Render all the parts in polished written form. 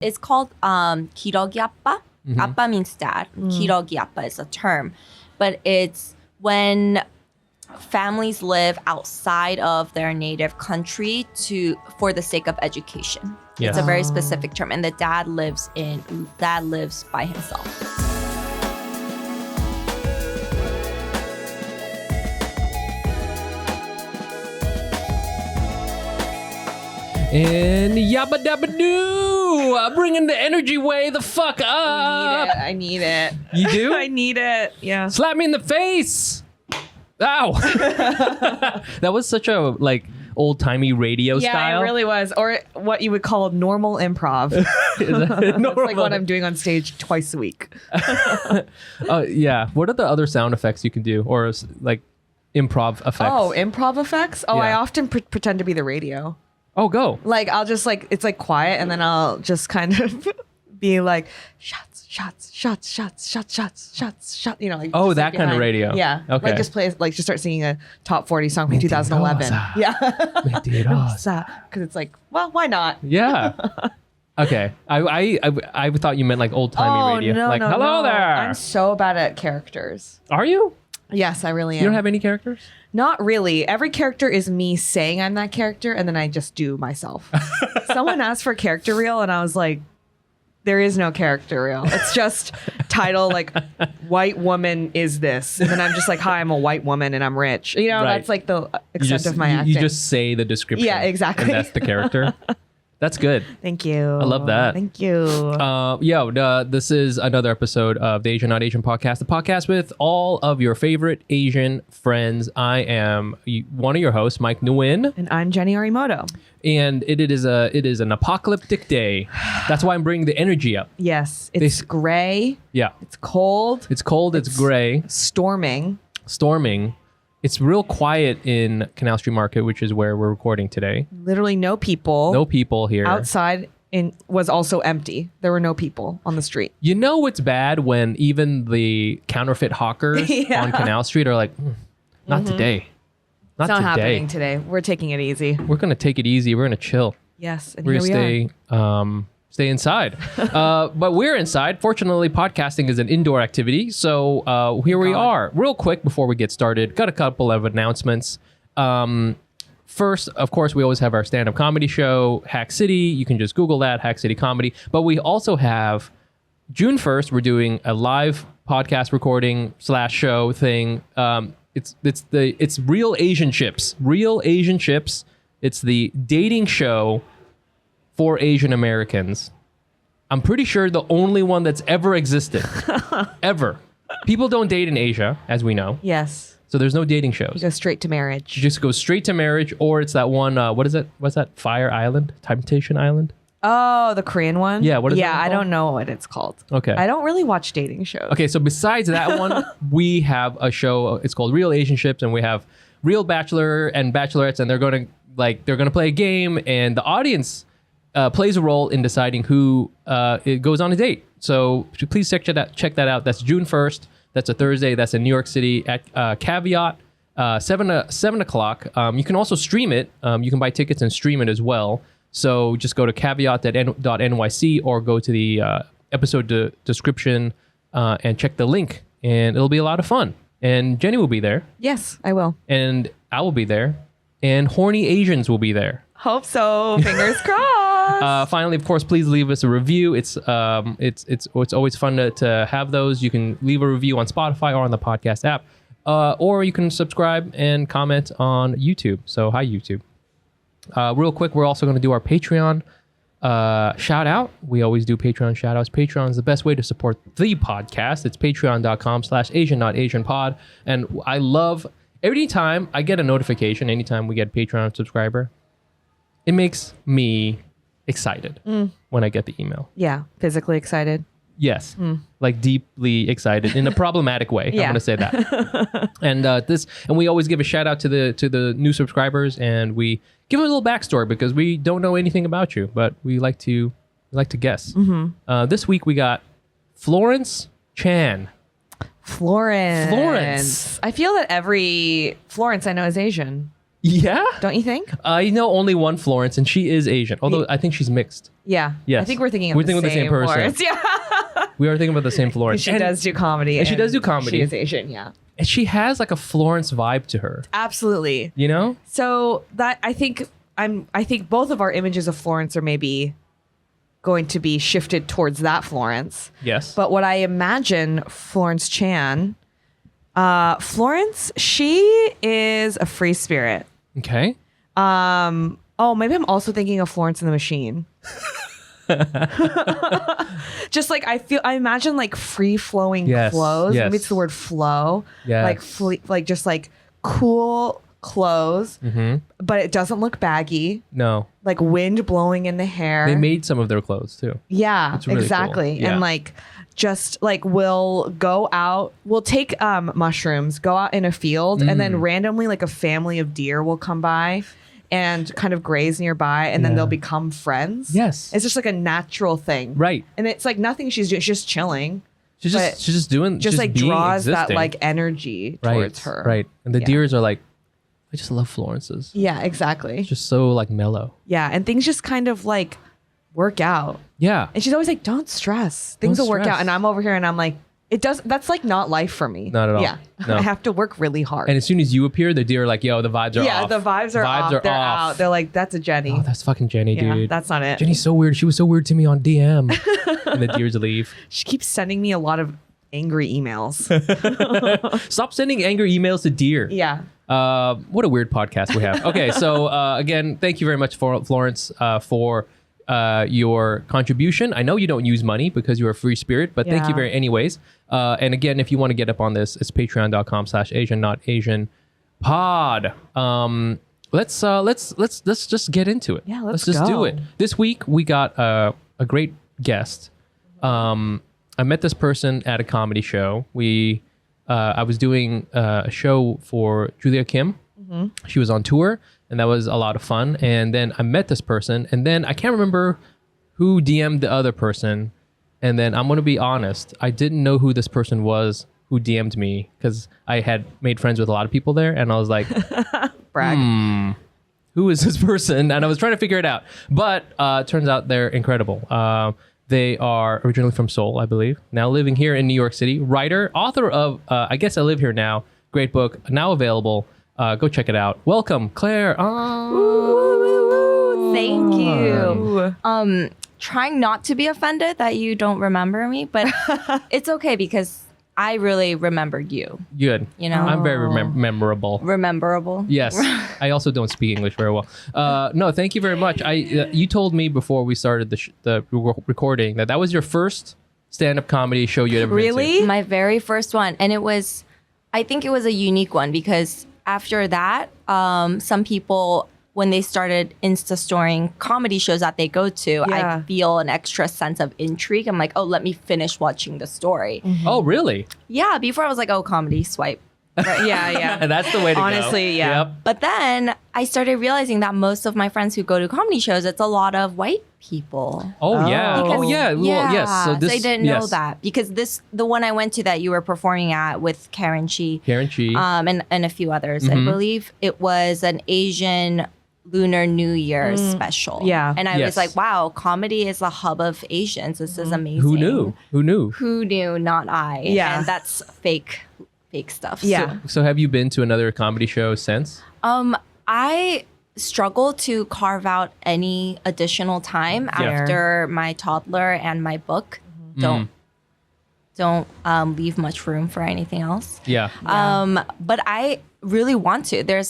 It's called 기러기 아빠. Appa means dad. 기러기 아빠 is a term. But it's when families live outside of their native country for the sake of education. Yes. It's a very specific term. And the dad lives by himself. And yabba dabba doo, bringing the energy way the fuck up. I need it. You do? I need it. Yeah. Slap me in the face. Ow. That was such a old timey radio Yeah, style. it really was. Or what you would call normal improv. That's like what I'm doing on stage twice a week. Yeah. What are the other sound effects you can do, or improv effects? Oh, improv effects? Oh, Yeah. I often pretend to be the radio. Oh, go. I'll just it's quiet, and then I'll just kind of be like, shots, you know, Oh, just, that kind of radio. Yeah. Okay. Just start singing a top 40 song from 2011. Mentirosa. Yeah. Mentirosa. Because it's well, why not? Yeah. Okay. I thought you meant old timey radio. No, hello there. I'm so bad at characters. Are you? Yes, I really am. You don't have any characters? Not really. Every character is me saying I'm that character, and then I just do myself. Someone asked for character reel, and I was like, there is no character reel. It's just title white woman is this. And then I'm just hi, I'm a white woman and I'm rich. You know, Right. that's the extent of my acting. You just say the description. Yeah, exactly. And that's the character. That's good. Thank you. I love that. Thank you. This is another episode of the Asian Not Asian podcast, the podcast with all of your favorite Asian friends. I am one of your hosts, Mike Nguyen, And I'm Jenny Arimoto. and it is an apocalyptic day. That's why I'm bringing the energy up. Yes, it's gray. Yeah, It's cold. it's cold. It's gray, Storming. storming. It's real quiet in Canal Street Market, which is where we're recording today. Literally no people. No people here. Outside was also empty. There were no people on the street. You know it's bad when even the counterfeit hawkers Yeah. on Canal Street are like, not today. Not It's not today. happening today. We're taking it easy. We're going to take it easy. We're going to chill. Yes, and We're here going we to stay inside. But we're inside. Fortunately, podcasting is an indoor activity. So here we are. Real quick before we get started, got a couple of announcements. First, of course, we always have our stand-up comedy show, Hack City. You can just Google that, Hack City Comedy. But we also have June 1st, we're doing a live podcast recording / show thing. It's Real Asian Chips. Real Asian Chips. It's the dating show for Asian Americans. I'm pretty sure the only one that's ever existed. Ever. People don't date in Asia, as we know. Yes. So there's no dating shows. You go straight to marriage. You just go straight to marriage, or it's that one, what is it? What's that? Fire Island? Temptation Island? Oh, the Korean one? Yeah, what is Yeah, that I called? don't know what it's called. Okay. I don't really watch dating shows. Okay, so besides that one, we have a show. It's called Real Asian Ships, and we have real bachelor and bachelorettes, and they're gonna play a game, and the audience plays a role in deciding who it goes on a date. So please check that out. That's June 1st. That's a Thursday. That's in New York City at Caveat, 7 o'clock. You can also stream it. You can buy tickets and stream it as well. So just go to caveat.nyc or go to the episode description and check the link, and it'll be a lot of fun. And Jenny will be there, Yes, I will. and I will be there, and Horny Asians will be there. Hope so. Fingers crossed. Finally, of course, please leave us a review. It's always fun to have those. You can leave a review on Spotify or on the podcast app, or you can subscribe and comment on YouTube. So hi, YouTube. Real quick, we're also going to do our Patreon shout out. We always do Patreon shout outs. Patreon is the best way to support the podcast. It's patreon.com/asian-not-asian-pod. And I love every time I get a notification, anytime we get a Patreon subscriber, it makes me excited when I get the email. Yeah, physically excited. Yes, like deeply excited in a problematic way. Yeah. I'm going to say that. And we always give a shout out to the new subscribers, and we give a little backstory because we don't know anything about you, but we like to guess. This week we got Florence Chan. Florence. Florence. I feel that every Florence I know is Asian. Yeah. Don't you think? I know only one Florence, and she is Asian. Although I think she's mixed. Yeah. Yes. I think we're thinking of the same person. Florence. Yeah. We are thinking about the same Florence. She does do comedy. and she does do comedy. She is Asian, yeah. And she has like a Florence vibe to her. Absolutely. You know? So that I think both of our images of Florence are maybe going to be shifted towards that Florence. Yes. But what I imagine Florence Chan, Florence, she is a free spirit. Okay. Oh, maybe I'm also thinking of Florence and the Machine. Just like I imagine like free flowing Yes, clothes. yes. Maybe it's the word flow. Yes. Like just like cool clothes, but it doesn't look baggy. No. Like wind blowing in the hair. They made some of their clothes too. Yeah, It's really exactly. cool. Yeah. And like just like we'll go out, we'll take mushrooms, go out in a field, and then randomly like a family of deer will come by and kind of graze nearby, and then Yeah. they'll become friends. Yes. It's just like a natural thing. Right. And it's like nothing she's doing, she's just chilling. She's But just doing Just like being draws that existing. like energy right, towards her. Right. And the Yeah. deers are like, I just love Florence's. Yeah, exactly. Just so like mellow. Yeah. And things just kind of like work out. Yeah. And she's always like, don't stress. Things Don't will work stress. out. And I'm over here and I'm like, that's like not life for me. Not at all. Yeah. No. I have to work really hard. And as soon as you appear, the deer are like, yo, the vibes are yeah, off. the vibes are off. They're out. They're like, that's a Jenny. Oh, that's fucking Jenny, yeah, dude. that's not it. Jenny's so weird. She was so weird to me on DM. And the deers leave. She keeps sending me a lot of angry emails. Stop sending angry emails to deer. Yeah. What a weird podcast we have. Okay, so again, thank you very much for Florence for your contribution. I know you don't use money because you're a free spirit, but thank you Yeah. very anyways. And again, if you want to get up on this, it's patreon.com/Asian Not Asian pod. Let's just get into it. Yeah, let's just do go. it. This week we got a great guest. I met this person at a comedy show. I was doing a show for Julia Kim. She was on tour, and that was a lot of fun. And then I met this person, and then I can't remember who DM'd the other person. And then I'm going to be honest, I didn't know who this person was who DM'd me because I had made friends with a lot of people there, and I was like, Brag. who is this person? And I was trying to figure it out. But turns out they're incredible. They are originally from Seoul, I believe. Now living here in New York City. Writer, author of I Guess I Live Here Now. Great book, now available. Go check it out. Welcome, Claire Ahn. Thank you. Trying not to be offended that you don't remember me, but it's okay because I really remembered you. Good. You know? I'm very memorable. Rememberable. Yes. I also don't speak English very well. No, thank you very much. You told me before we started the recording that was your first stand-up comedy show you had ever been to. Really? My very first one. And I think it was a unique one because after that, some people, when they started Insta-storing comedy shows that they go to, Yeah. I feel an extra sense of intrigue. I'm like, oh, let me finish watching the story. Oh, really? Yeah, before I was like, oh, comedy, swipe. Right, yeah. And that's the way to go. Honestly, yeah. Yep. But then I started realizing that most of my friends who go to comedy shows, it's a lot of white people. Oh, yeah. Because- Oh, yeah. Well, yes. So this, I didn't know yes. that because the one I went to that you were performing at with Karen Chi, Karen Chi. and a few others, I believe it was an Asian Lunar New Year special. Yeah. And I Yes. was like, wow, comedy is a hub of Asians. This is amazing. Who knew? Who knew? Who knew? Not I. Yeah. And that's fake stuff. Yeah. So have you been to another comedy show since? I struggle to carve out any additional time after my toddler and my book don't leave much room for anything else. Yeah. But I really want to.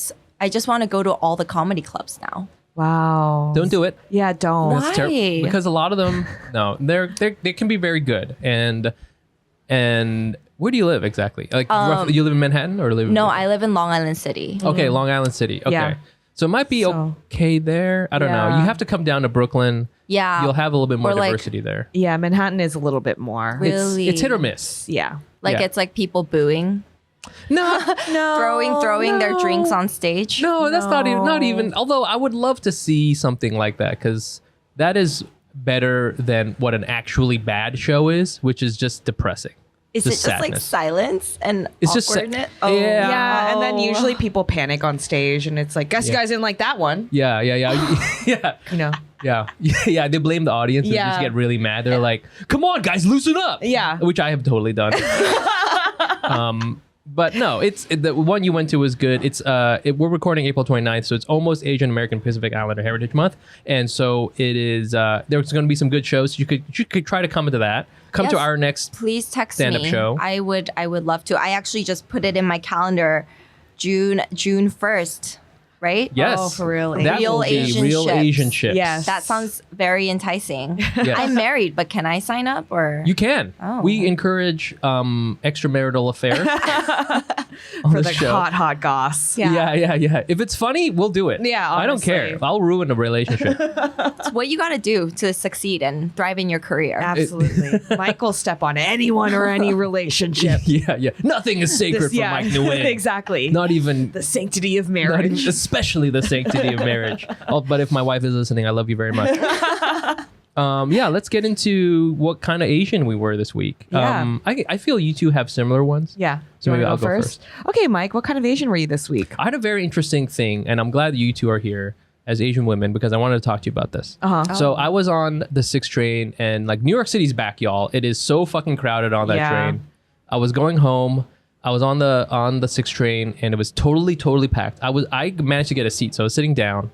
I just want to go to all the comedy clubs now. Wow. Don't do it. Yeah, don't. Why? It's because a lot of them, no, they can be very good. And where do you live exactly? Like, roughly, you live in Manhattan or live? No, I live in Long Island City. Okay, Long Island City. Okay, Yeah. so it might be So- okay there. I don't know. Yeah. You have to come down to Brooklyn. Yeah. You'll have a little bit more Or, like, diversity there. Yeah, Manhattan is a little bit more. Really? It's hit or miss. Yeah. Like Yeah. it's like people booing, No, throwing their drinks on stage. no, that's not even. Not No. even. Although I would love to see something like that because that is better than what an actually bad show is, which is just depressing. Is it Just just like sadness. silence and It's just sa- awkwardness? Yeah. Yeah, and then Oh. usually people panic on stage, and it's like, guess you guys didn't like that one. Yeah. Yeah. You know? Yeah. They blame the audience and Yeah. just get really mad. They're like, "Come on, guys, loosen up." Yeah. Which I have totally done. But no, the one you went to was good. We're recording April 29th, so it's almost Asian American Pacific Islander Heritage Month, and so it is. There's going to be some good shows. You could try to come into that. Come to Yes. our next. Please text stand-up me. show. I would love to. I actually just put it in my calendar, June 1st, right? Yes. Oh, for real. That Real will be Asian real ships. Asian ships. Yes. That sounds very enticing. Yes. I'm married, but can I sign up or? You can. Oh. We encourage extramarital affairs on For this the show. hot goss. Yeah. If it's funny, we'll do it. Yeah, I don't care. honestly. I'll ruin a relationship. It's what you got to do to succeed and thrive in your career. Absolutely. Mike will step on anyone or any relationship. yeah. Nothing is sacred for Mike Nguyen. Exactly. Not even, the sanctity of not marriage. even, especially the sanctity of marriage. Oh, but if my wife is listening, I love you very much. Let's get into what kind of Asian we were this week. Yeah. I feel you two have similar ones. Yeah. So You wanna maybe I'll go first. Okay, Mike, what kind of Asian were you this week? I had a very interesting thing, and I'm glad that you two are here as Asian women because I wanted to talk to you about this. Uh-huh. So I was on the 6 train, and like New York City's back, y'all. It is so fucking crowded on that Yeah. train. I was going home. I was on the 6 train, and it was totally packed. I managed to get a seat, so I was sitting down,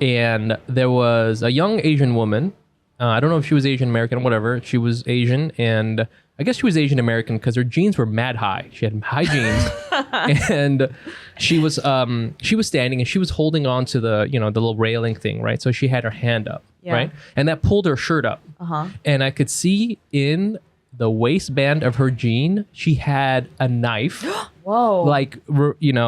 and there was a young Asian woman. I don't know if she was Asian American or whatever. She was Asian, and I guess she was Asian American because her jeans were mad high. She had high jeans, and she was standing and she was holding on to the the little railing thing, right? So she had her hand up, Yeah. right, and that pulled her shirt up, and I could see in the waistband of her jean she had a knife, Whoa.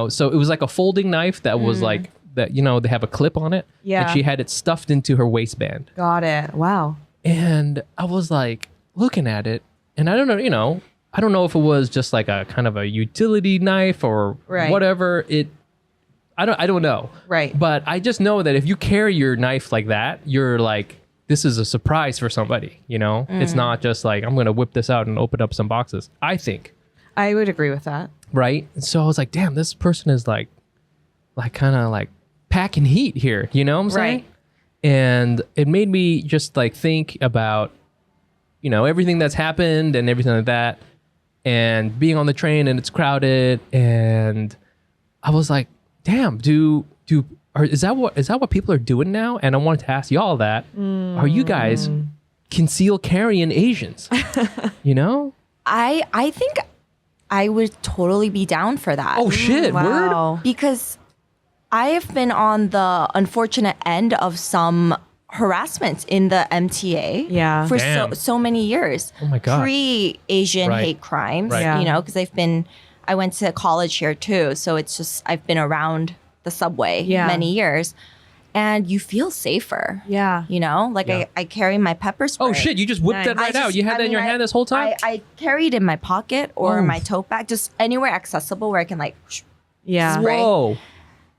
so it was like a folding knife that was like that. They have a clip on it, Yeah. and she had it stuffed into her waistband. Got it. Wow. And I was like looking at it, and I don't know, I don't know if it was just like a kind of a utility knife or Right. whatever. I don't know. Right. But I just know that if you carry your knife like that, you're like, this is a surprise for somebody, It's not just like, I'm going to whip this out and open up some boxes, I think. I would agree with that. Right. And so I was like, damn, this person is like kind of like packing heat here. You know what I'm saying? Right. And it made me just like think about, everything that's happened and everything like that, and being on the train and it's crowded. And I was like, damn, is that what people are doing now? And I wanted to ask y'all that. Are you guys conceal carrying Asians? I think I would totally be down for that. Oh shit, word? Wow. Because I have been on the unfortunate end of some harassment in the MTA Yeah. for Damn. so many years. Oh my God. Pre-Asian Right. hate crimes, Right. Yeah. because I went to college here too. So it's just, I've been around the subway Yeah. many years and you feel safer. Yeah. Yeah. I carry my pepper spray. Oh shit, you just whipped that right out. You had that in your hand this whole time? I carried it in my pocket or Oh. my tote bag, just anywhere accessible where I can Yeah. Spray. Whoa.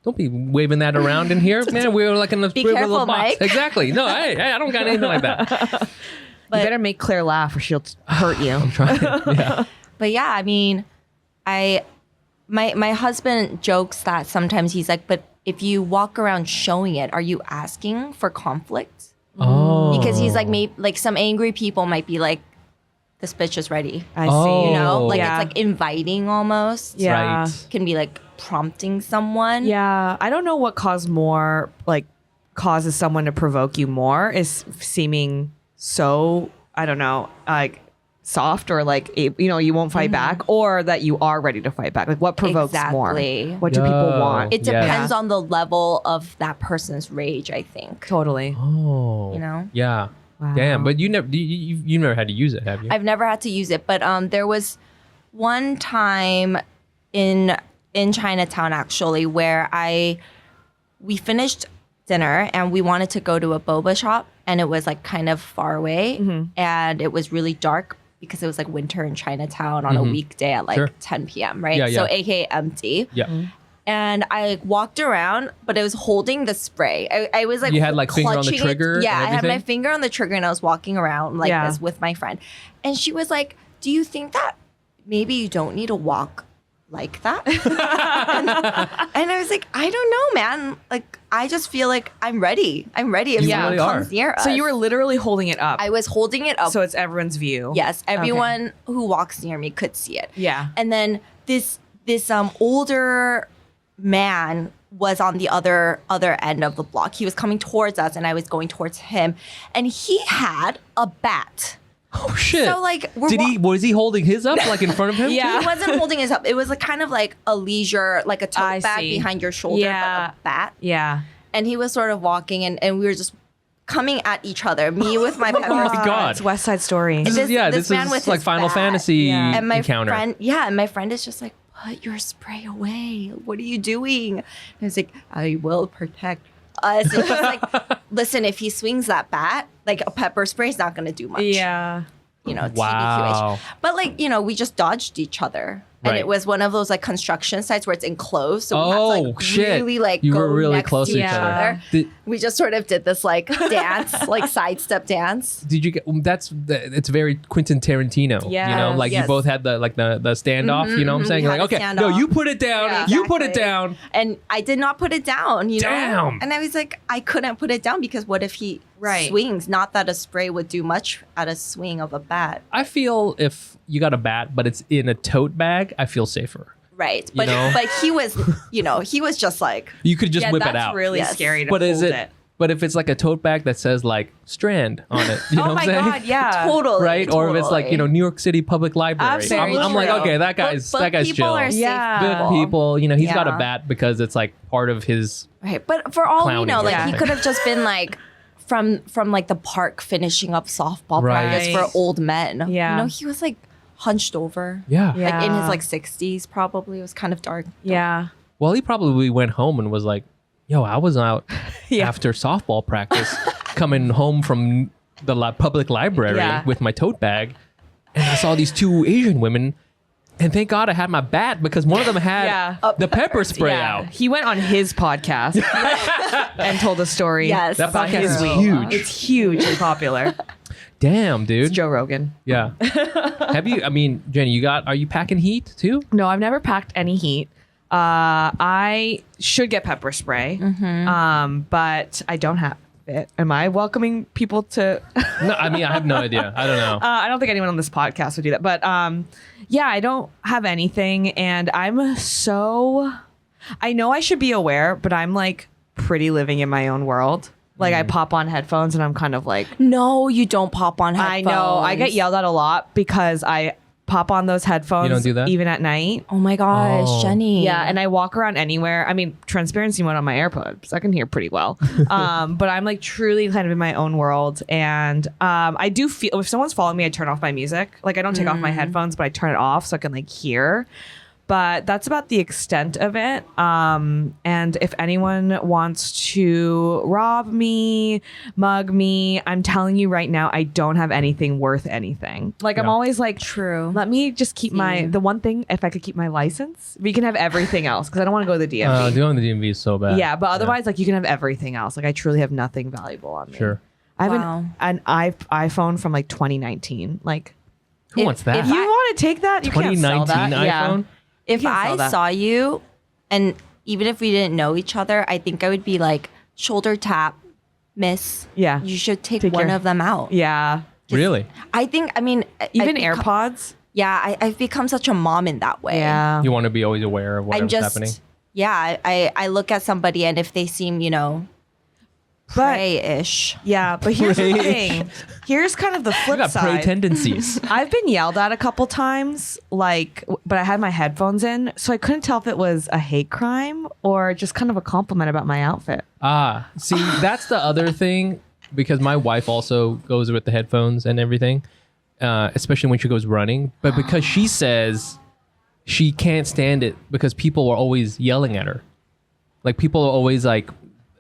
Don't be waving that around in here. Man, we were like in a Be little careful, box. Mike. Exactly. No, I don't got anything like that. You But- better make Claire laugh or she'll hurt you. Yeah. But yeah, I mean, my husband jokes that sometimes he's like, but if you walk around showing it, are you asking for conflict? Oh. Because he's like, maybe like some angry people might be like, this bitch is ready. I see. Oh. Like Yeah. it's like inviting almost. Yeah. Right. Can be like prompting someone. Yeah, I don't know what causes someone to provoke you more is seeming so, I don't know, like soft or like, you won't fight back, or that you are ready to fight back. Like what provokes more? Exactly. What do people Yo. want? It Yeah. depends on the level of that person's rage, I think. Totally. Oh. Yeah. Wow. Damn, but you never had to use it, have you? I've never had to use it, but there was one time in Chinatown actually where we finished dinner and we wanted to go to a boba shop, and it was like kind of far away, and it was really dark because it was like winter in Chinatown on a weekday at like Sure. 10 p.m. right? Yeah, So yeah. aka empty. Yeah. And I like walked around, but I was holding the spray. I was like, You had, like, finger on the clutching it. trigger Yeah, and I had my everything? finger on the trigger, and I was walking around like Yeah. this with my friend. And she was like, "Do you think that maybe you don't need to walk like that. and I was like, I don't know, man. Like, I just feel like I'm ready. If You someone really comes are. near us. So you were literally holding it up. I was holding it up. So it's everyone's view. Yes, everyone who walks near me could see it. Yeah. And then this older man was on the other end of the block. He was coming towards us, and I was going towards him, and he had a bat. Oh shit! So like, was he holding his up like in front of him? Yeah. He wasn't holding his up. It was like kind of like a leisure, like a tote I bag see. behind your shoulder, Yeah. but a bat. Yeah. And he was sort of walking, and we were just coming at each other. Me with my pepper my spray. God. It's West Side Story. This This is man with like his Final bat. Fantasy Yeah. And my encounter. friend is just like, put your spray away. What are you doing? And I was like, I will protect us. And he's like, listen, if he swings that bat, like a pepper spray is not going to do much. Yeah. You know, Wow. TBQH. But like, you know, we just dodged each other. And Right. it was one of those like construction sites where it's enclosed. So we had to Oh like shit! really like you go were really next close to each Yeah. other. Did, We just sort of did this like dance, like sidestep dance. did you get? It's very Quentin Tarantino. You know, Yes. like you Yes. both had the standoff. You know what I'm saying? we Like, had a okay, no, standoff. you put it down. Yeah. You put it Exactly. down. And I did not put it down, you know? Damn. And I was like, I couldn't put it down because what if he Right. swings? Not that a spray would do much at a swing of a bat. I feel if you got a bat, but it's in a tote bag, I feel safer. Right. But know? but he was, you know, he was just like, You could just Yeah, whip that's it out. really Yes. scary to But hold is it? But if it's like a tote bag that says like Strand on it, you know Oh what my I'm saying? God, yeah. totally. Right? Or if it's like, you know, New York City Public Library. Absolutely I'm like, true. okay, that guy's people chill. are safe Yeah. Good people. You know, he's got a Yeah. bat because it's like part of his. Right. But for all we Clowning know, or like he something. could have just been like from like the park finishing up softball Right. practice for old men. Yeah. You know, he was like hunched over. Yeah. Yeah. Like in his like 60s probably. It was kind of dark. Yeah. Well, he probably went home and was like, yo, I was out Yeah. after softball practice coming home from the public library Yeah. with my tote bag. And I saw these two Asian women. And thank God I had my bat because one of them had Yeah. the pepper spray Yeah. out. He went on his podcast and told a story. Yes. That about podcast his is week. huge. It's hugely popular. Damn, dude. It's Joe Rogan. Yeah. Have you, I mean, Jenny, are you packing heat too? No, I've never packed any heat. I should get pepper spray, but I don't have it. Am I welcoming people to? No, I mean, I have no idea. I don't know. I don't think anyone on this podcast would do that. But yeah, I don't have anything, and I'm so. I know I should be aware, but I'm like pretty living in my own world. Like I pop on headphones, and I'm kind of like. No, you don't pop on headphones. I know I get yelled at a lot because I pop on those headphones. You don't do that? Even at night. Oh my gosh, Oh. Jenny. Yeah, and I walk around anywhere. I mean, transparency went on my AirPods. I can hear pretty well. But I'm like truly kind of in my own world. And I do feel if someone's following me, I turn off my music. Like I don't take off my headphones, but I turn it off so I can like hear. But that's about the extent of it. And if anyone wants to rob me, mug me, I'm telling you right now, I don't have anything worth anything. Like I'm Yeah. always like, True. let me just keep the one thing, if I could keep my license, we can have everything else because I don't want to go to the DMV. Doing the DMV is so bad. Yeah, but otherwise, like you can have everything else. Like I truly have nothing valuable on me. Sure. I have Wow. an iPhone from like 2019. Like Who wants that? if you want to take that, you can't sell 2019 that. Yeah. iPhone? If can't sell I that. saw you, and even if we didn't know each other, I think I would be like, shoulder tap, miss. Yeah. You should take Take one your- of them out. Yeah. Really? I think, I mean, Even I've become- AirPods. Yeah, I've become such a mom in that way. Yeah. You want to be always aware of I'm whatever's just, happening? yeah, I look at somebody and if they seem, you know, But prey-ish. yeah, but here's the Prey. thing. Here's kind of the You flip got prey side. tendencies. I've been yelled at a couple times, like, but I had my headphones in, so I couldn't tell if it was a hate crime or just kind of a compliment about my outfit. See, that's the other thing because my wife also goes with the headphones and everything, especially when she goes running. But because she says she can't stand it because people are always yelling at her. Like people are always like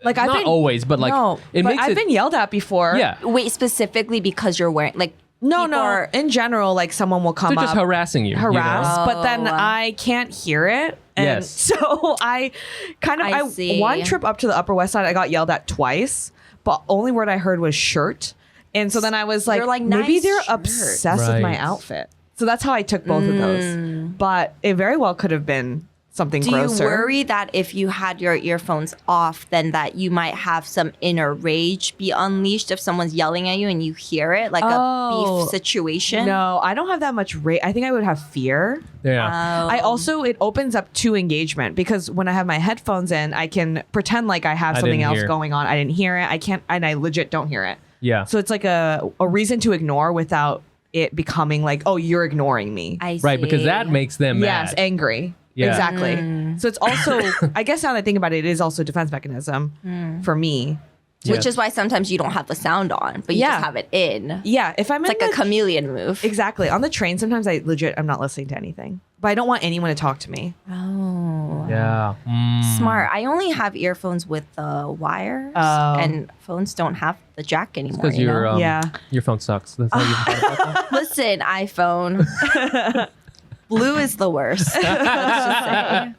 Like I've not been always, but like no, it but makes I've it been yelled at before. yeah. Wait, specifically because you're wearing, like, No, people no. are- In general, like someone will come They're just up, harassing you. harass, You know? but then Oh. I can't hear it. And Yes. so I kind of I see. one trip up to the Upper West Side, I got yelled at twice, but only word I heard was shirt. And so then I was like, You're like, maybe nice they're shirt. obsessed with my Right. outfit. So that's how I took both of those. But it very well could have been something Do grosser. you worry that if you had your earphones off, then that you might have some inner rage be unleashed if someone's yelling at you and you hear it, like a beef situation? No, I don't have that much rage. I think I would have fear. Yeah. I also, it opens up to engagement because when I have my headphones in, I can pretend like I have something didn't else hear. going on. I didn't hear it. I can't, and I legit don't hear it. Yeah. So it's like a reason to ignore without it becoming like, oh, you're ignoring me. I see. Right, because that makes them Yes, mad. angry. Yeah. Exactly. So it's also, I guess now that I think about it, it is also a defense mechanism for me. Which is why sometimes you don't have the sound on, but you Yeah. just have it in. Yeah, if I'm It's like a chameleon move. exactly on the train, sometimes I'm not listening to anything, but I don't want anyone to talk to me. Oh. Yeah. Smart. I only have earphones with the wires, Oh. and phones don't have the jack anymore. Because You your know? Yeah. your phone sucks. That's how you thought about that? Listen, iPhone. Blue is the worst. Let's just say.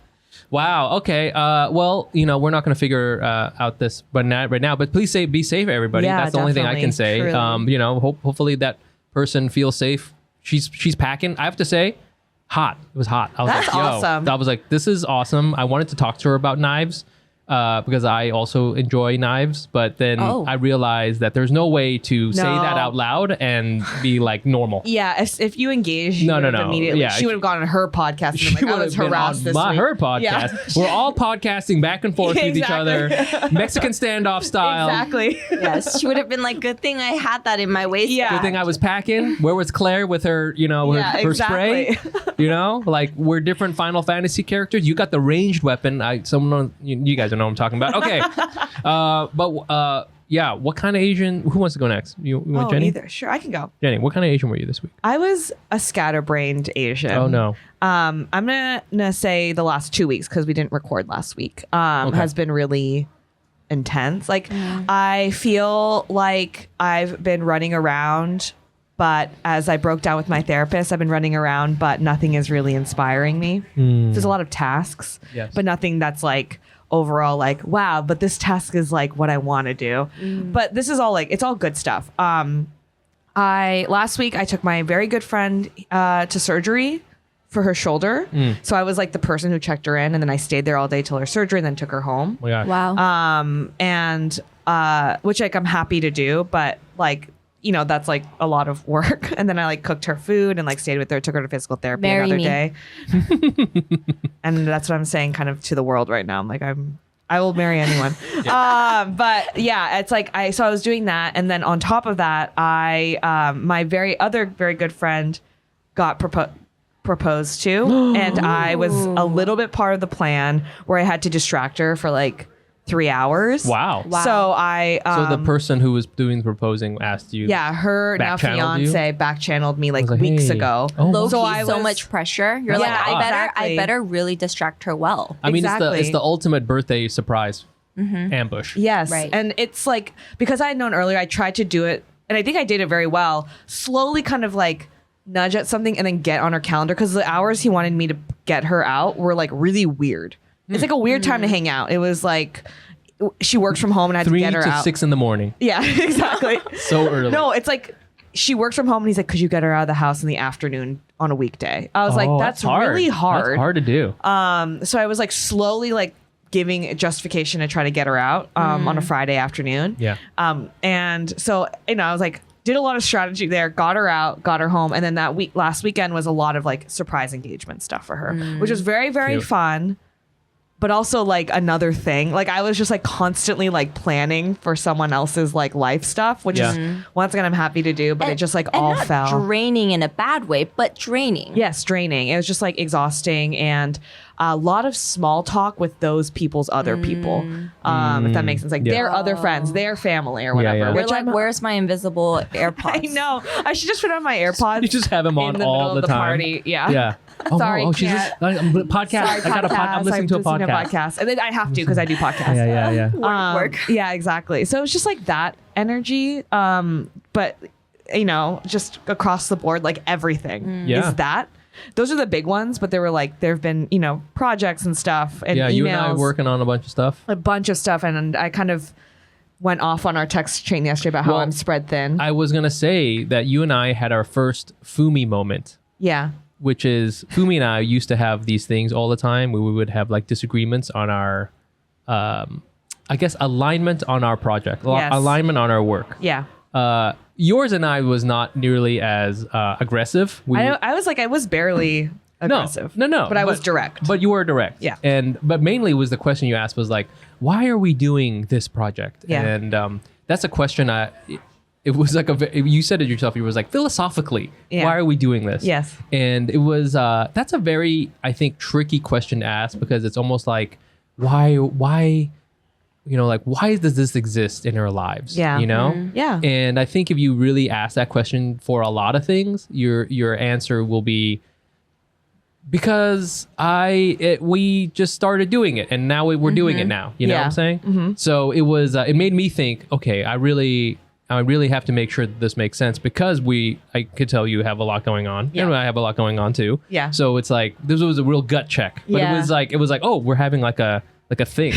Wow. Okay. Well, we're not going to figure out this, but not right now. But please be safe, everybody. Yeah, That's the only thing I can say. definitely, Hopefully that person feels safe. She's packing. I have to say, hot. It was hot. I was That's like, yo. awesome. I was like, this is awesome. I wanted to talk to her about knives. Because I also enjoy knives, but then Oh. I realized that there's no way to say No. that out loud and be like normal. Yeah, if you engage, No, you no, would have no. immediately. Yeah, she would have gone on her podcast and She been like, I would was have been harassed on this week. her podcast. Yeah. We're all podcasting back and forth with each other, Mexican standoff style. Exactly. Yes, she would have been like, "Good thing I had that in my waistband." Yeah. Good thing I was packing. Where was Claire with her, her spray? Like we're different Final Fantasy characters. You got the ranged weapon. You guys don't know what I'm talking about. Okay, yeah. What kind of Asian? Who wants to go next? You want Jenny? Either. Sure, I can go. Jenny, what kind of Asian were you this week? I was a scatterbrained Asian. Oh no. I'm gonna say the last 2 weeks because we didn't record last week. Has been really intense. Like I feel like I've been running around, but as I broke down with my therapist, I've been running around, but nothing is really inspiring me. There's a lot of tasks, Yes. but nothing that's like overall like, wow, but this task is like what I want to do. But this is all like, it's all good stuff. Last week I took my very good friend to surgery for her shoulder. So I was like the person who checked her in, and then I stayed there all day till her surgery and then took her home. Oh my gosh. Wow. And which like I'm happy to do, but like, that's like a lot of work. And then I like cooked her food and like stayed with her, took her to physical therapy Marry another me. day. And that's what I'm saying kind of to the world right now. I'm like, I will marry anyone. But yeah, it's like so I was doing that. And then on top of that, my very good friend got proposed to. And I was a little bit part of the plan where I had to distract her for like 3 hours. Wow. Wow. So So the person who was doing the proposing asked you. yeah, her now Back-channeled you? fiance back-channeled me like was like, weeks hey. ago. Oh, Low So key, I so was- much pressure. You're like, Yeah, I exactly. better really distract her well. I mean, Exactly. it's the ultimate birthday surprise ambush. Yes. Right. And it's like, because I had known earlier, I tried to do it, and I think I did it very well, slowly kind of like nudge at something and then get on her calendar, because the hours he wanted me to get her out were like really weird. It's like a weird time to hang out. It was like, she works from home and I had 3 to get her to out. 6 in the morning. Yeah, exactly. So early. No, it's like she works from home and he's like, could you get her out of the house in the afternoon on a weekday? I was like, that's really hard. That's hard to do. So I was like slowly like giving a justification to try to get her out on a Friday afternoon. Yeah. And so, I was like, did a lot of strategy there, got her out, got her home. And then last weekend was a lot of like surprise engagement stuff for her, which was very, very Cute. fun. But also like another thing, like I was just like constantly like planning for someone else's like life stuff, which Yeah. is once again, I'm happy to do, but it just like and all not fell. draining in a bad way, but draining. Yes, draining. It was just like exhausting and a lot of small talk with those people's other people. If that makes sense. Like Yeah. their other friends, their family or whatever. yeah. You're Which like, where's my invisible AirPods? I know. I should just put on my AirPods. You just have them on in the all middle the of the time. party. Yeah. Yeah. Oh, Sorry, she's can't. just podcast. Sorry, I got I'm listening to a podcast. And then I have to because I do podcasts. Yeah. Work. Yeah, exactly. So it's just like that energy. But just across the board, like everything Yeah. is that. Those are the big ones, but there have been, projects and stuff and Yeah, emails, you and I are working on a bunch of stuff. a bunch of stuff. And I kind of went off on our text chain yesterday about how Well, I'm spread thin. I was going to say that you and I had our first Fumi moment Yeah. which is Fumi and I used to have these things all the time where we would have like disagreements on our, I guess, alignment on our project, Yes. alignment on our work. Yeah. Yours and I was not nearly as aggressive. I was barely aggressive. No. But I was direct. But you were direct. Yeah. But mainly was the question you asked was like, why are we doing this project? Yeah. And that's a question it was like you said it yourself. You was like, philosophically, Yeah. why are we doing this? Yes. And it was that's a very, I think, tricky question to ask, because it's almost like why why does this exist in our lives? Yeah. You know? Yeah. And I think if you really ask that question for a lot of things, your answer will be, because we just started doing it and now we're doing it now. You know what I'm saying? So it was it made me think, okay, I really have to make sure that this makes sense, because I could tell you have a lot going on. Yeah. And I have a lot going on too. Yeah. So it's like this was a real gut check. But Yeah. it was like, oh, we're having like a thing.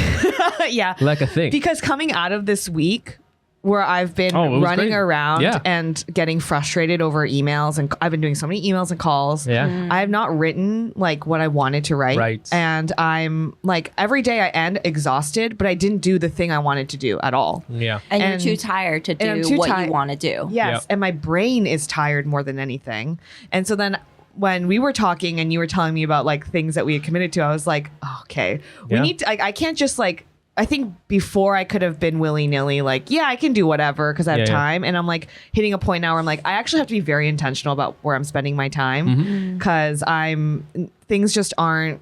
Yeah. Like a thing. Because coming out of this week where I've been Oh, it was running crazy. around Yeah. and getting frustrated over emails, and I've been doing so many emails and calls. Yeah. I have not written like what I wanted to write. Right. And I'm like, every day I end exhausted, but I didn't do the thing I wanted to do at all. Yeah. And, And- you're too tired to and I'm do too what tired. you want to do. Yes. Yep. And my brain is tired more than anything. And so then when we were talking and you were telling me about like things that we had committed to, I was like, oh, okay, we Yeah. need to, I can't just like, I think before I could have been willy-nilly like, yeah, I can do whatever because I have Yeah, yeah. time. And I'm like hitting a point now where I'm like, I actually have to be very intentional about where I'm spending my time, because things just aren't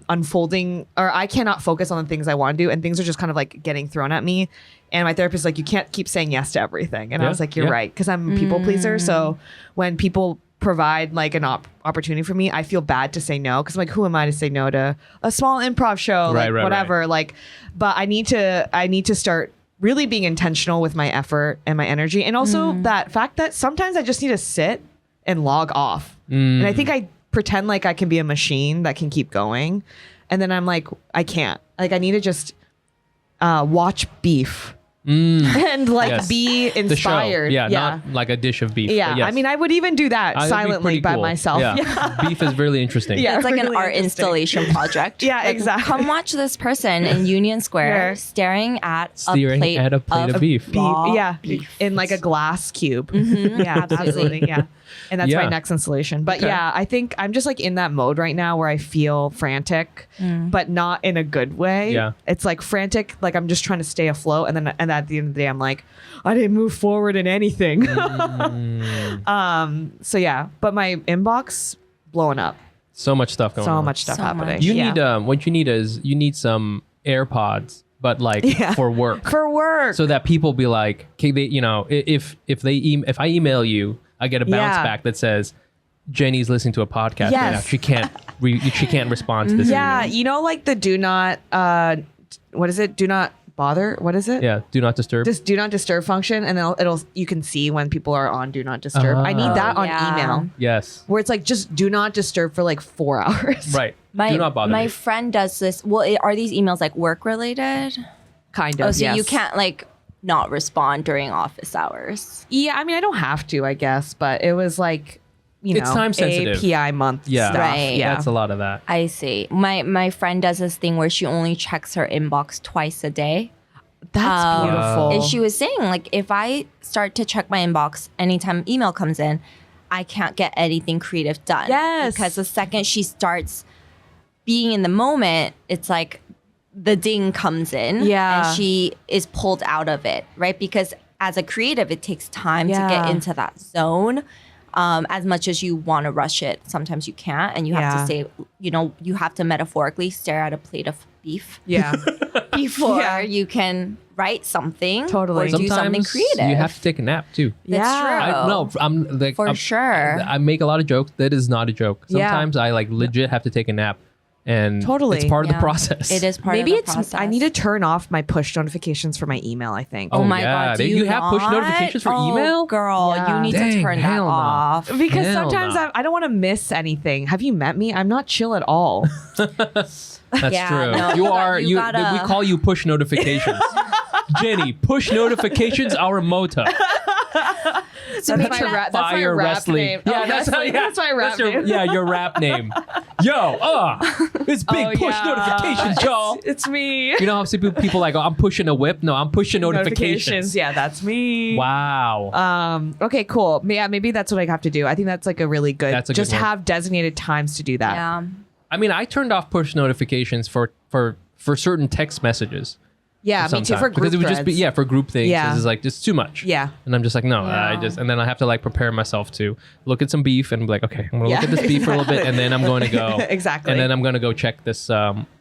unfolding, or I cannot focus on the things I want to do, and things are just kind of like getting thrown at me. And my therapist is like, you can't keep saying yes to everything. And I Yeah, was like, you're yeah. right, because I'm a people pleaser. So when people provide like an opportunity for me, I feel bad to say no, because I'm like, who am I to say no to a small improv show, Right, like right, whatever. Like, but I need to start really being intentional with my effort and my energy, and also that fact that sometimes I just need to sit and log off. And I think I pretend like I can be a machine that can keep going, and then I'm like, I can't. Like, I need to just watch Beef and like Yes. be The show. inspired. Yeah, not like a dish of beef. Yeah, but yes. I mean, I would even do that That'd be silently pretty by cool. myself. Yeah. Beef is really interesting. Yeah. It's like an really art interesting. installation project. Yeah, Like, exactly. Come watch this person in Union Square Yeah. staring at Staring at a plate of beef. raw Yeah, beef. in like a glass cube. Yeah, absolutely. Yeah, and that's Yeah. my next installation. But Okay. yeah, I think I'm just like in that mode right now where I feel frantic, but not in a good way. Yeah. It's like frantic, like I'm just trying to stay afloat, and at the end of the day, I'm like, I didn't move forward in anything. So yeah, but my inbox blowing up. So much stuff going on. So much stuff So happening. much. You Yeah. need what you need is you need some AirPods, but like Yeah. for work, for work. so that people be like, okay, if I email you, I get a bounce Yeah. back that says Jenny's listening to a podcast right now. Yes. She can't respond to this. Yeah, email. you know, like the do not what is it? Do not bother. What is it? Yeah. Do not disturb. Just do not disturb function, and then it'll you can see when people are on do not disturb. I need that on yeah. email, Yes. where it's like just do not disturb for like 4 hours. Right. My, Do not bother my me. friend does this. Well, are these emails like work related? Kind of. Oh, so yes. you can't like not respond during office hours. Yeah, I mean, I don't have to, I guess, but it was like, you It's know, time sensitive. API month Yeah. stuff. Right. Yeah. That's a lot of that. I see. My friend does this thing where she only checks her inbox twice a day. That's beautiful. And she was saying, like, if I start to check my inbox anytime email comes in, I can't get anything creative done. Yes. Because the second she starts being in the moment, it's like the ding comes in. Yeah. And she is pulled out of it, right? Because as a creative, it takes time to Yeah. get into that zone. As much as you want to rush it, sometimes you can't. And you have Yeah. to say, you have to metaphorically stare at a plate of beef Yeah. before Yeah. you can write something Totally. or do something Sometimes creative. you have to take a nap too. That's Yeah. true. No, I'm like For I'm- sure. I make a lot of jokes. That is not a joke. Yeah. Sometimes I like legit have to take a nap, and Totally. it's part of the Yeah. process. It is part Maybe of the it's process. I need to turn off my push notifications for my email, I think. Oh my yeah. god! Do You have push not? notifications for email? girl. Yeah. You need Dang, to turn that hell no. off. Because Hell sometimes no. I don't want to miss anything. Have you met me? I'm not chill at all. That's Yeah, true. no, you you are. got- you You. gotta- We call you push notifications. Jenny, push notifications Aramoto. That's my rap name. Yeah, Oh, that's my rap name. Yeah, your rap name. Yo, it's big push notifications, y'all. It's me. You know how people like, oh, I'm pushing a whip? No, I'm pushing notifications. Yeah, that's me. Wow. Okay, cool. Yeah, maybe that's what I have to do. I think that's like a really good. That's a good just one. have designated times to do that. Yeah. I mean, I turned off push notifications for certain text messages. Yeah, me too. sometimes. For group because it would just be threads. for group things. Yeah. It's like just too much. Yeah. And I'm just like, no, Yeah. and then I have to like prepare myself to look at some beef and be like, okay, I'm gonna look at this beef for a little bit, and then I'm going to go Exactly. and then I'm going to go check this this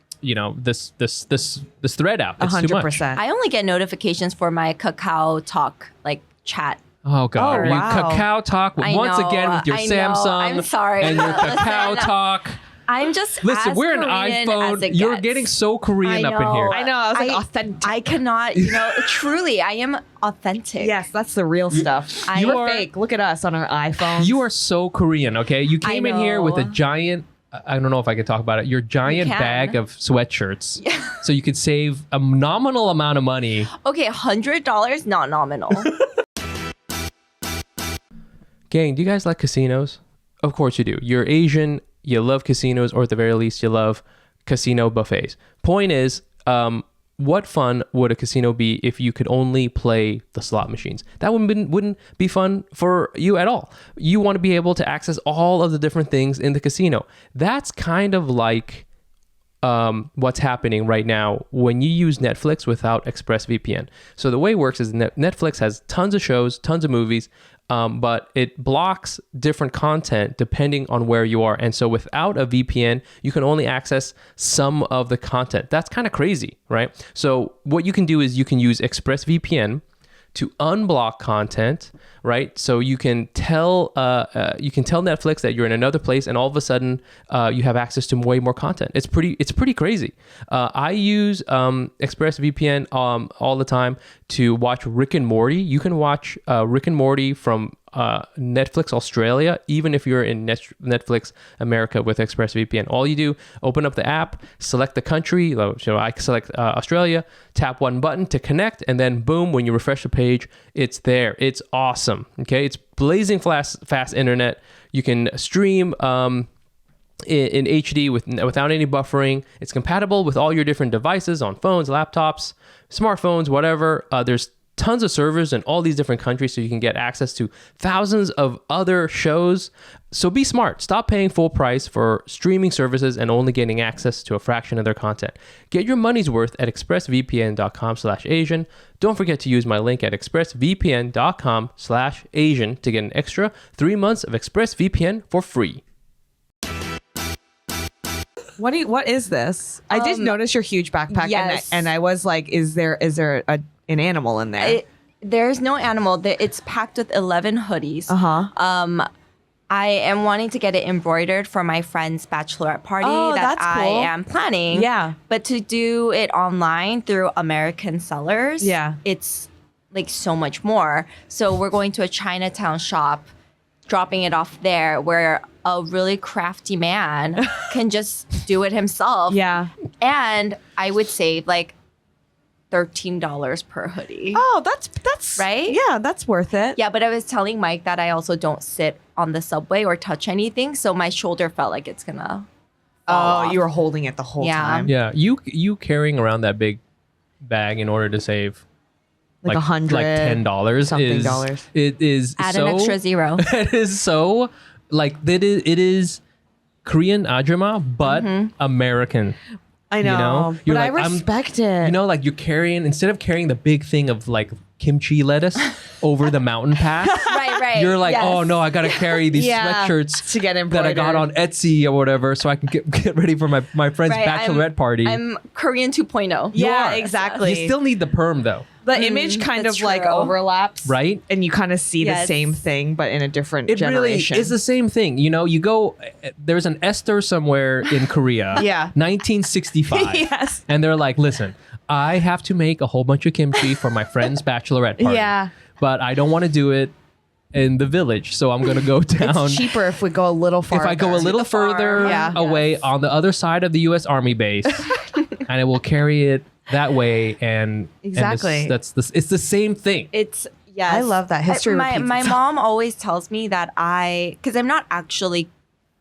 thread out. It's too much. 100%. I only get notifications for my Kakao Talk like chat. Oh God! Oh, You wow. Kakao Talk I once know, again with your I know. Samsung. I'm sorry. And your Kakao Listen. Talk. I'm just Listen, as we're an Korean iPhone. as it You're gets. getting so Korean I up in here. know. I know. I was like authentic. I cannot, truly, I am authentic. Yes, that's the real stuff. You We're are- fake. Look at us on our iPhones. You are so Korean, okay? You came in here with a know. giant, I don't know if I can talk about it, your giant can. bag of sweatshirts. So you could save a nominal amount of money. Okay, $100, not nominal. Gang, do you guys like casinos? Of course you do. You're Asian, you love casinos, or at the very least, you love casino buffets. Point is, what fun would a casino be if you could only play the slot machines? That wouldn't be fun for you at all. You want to be able to access all of the different things in the casino. That's kind of like what's happening right now when you use Netflix without ExpressVPN. So the way it works is Netflix has tons of shows, tons of movies, but it blocks different content depending on where you are. And so without a VPN, you can only access some of the content. That's kind of crazy, right? So what you can do is you can use ExpressVPN to unblock content, right? So you can tell Netflix that you're in another place, and all of a sudden you have access to way more content. It's pretty crazy. I use ExpressVPN all the time to watch Rick and Morty. You can watch Rick and Morty from Netflix Australia, even if you're in Netflix America with ExpressVPN. All you do, open up the app, select the country. So I select Australia, tap one button to connect, and then boom, when you refresh the page, it's there. It's awesome. Okay, it's blazing fast internet. You can stream in HD without any buffering. It's compatible with all your different devices on phones, laptops, smartphones, whatever. There's tons of servers in all these different countries, so you can get access to thousands of other shows. So be smart. Stop paying full price for streaming services and only getting access to a fraction of their content. Get your money's worth at expressvpn.com/Asian. Don't forget to use my link at expressvpn.com/Asian to get an extra 3 months of ExpressVPN for free. What is this? I did notice your huge backpack, Yes. and I was like, is there an animal in there? There's no animal. It's packed with 11 hoodies. I am wanting to get it embroidered for my friend's bachelorette party that that's I cool. am planning. Yeah. But to do it online through American sellers, it's like so much more. So we're going to a Chinatown shop, dropping it off there where a really crafty man can just do it himself. Yeah. And I would save like $13 per hoodie. Oh, that's Right? Yeah, that's worth it. Yeah, but I was telling Mike that I also don't sit on the subway or touch anything, so my shoulder felt like it's gonna fall off. You were holding it the whole Yeah. time. Yeah, you carrying around that big bag in order to save Like $100, like $10 something is dollars. it is Add so, an extra zero. It is so like it is Korean ajima, but American. I know, You know? but You're I like, I'm- respect it. You know, like you're carrying, instead of carrying the big thing of like kimchi lettuce over the mountain pass, right. you're like, yes. oh no, I gotta carry these Yeah, sweatshirts to get that I got on embroidered. Etsy or whatever, so I can get ready for my friend's Right, bachelorette party. I'm Korean 2.0. You Yeah, are. exactly. You still need the perm though, the image kind of that's like true. overlaps, right? And you kind of see the Yes. same thing, but in a different It generation. really is the same thing. You know, you go, there's an Esther somewhere in Korea, Yeah. 1965. Yes. And they're like, listen, I have to make a whole bunch of kimchi for my friend's bachelorette party. Yeah. But I don't want to do it in the village. So I'm going to go down. It's cheaper if we go a little farther. If I go a little further Yeah. away on the other side of the U.S. Army base, and I will carry it that way, and Exactly. it's the same thing. It's yes. I love that. History My repeats itself. mom always tells me that because I'm not actually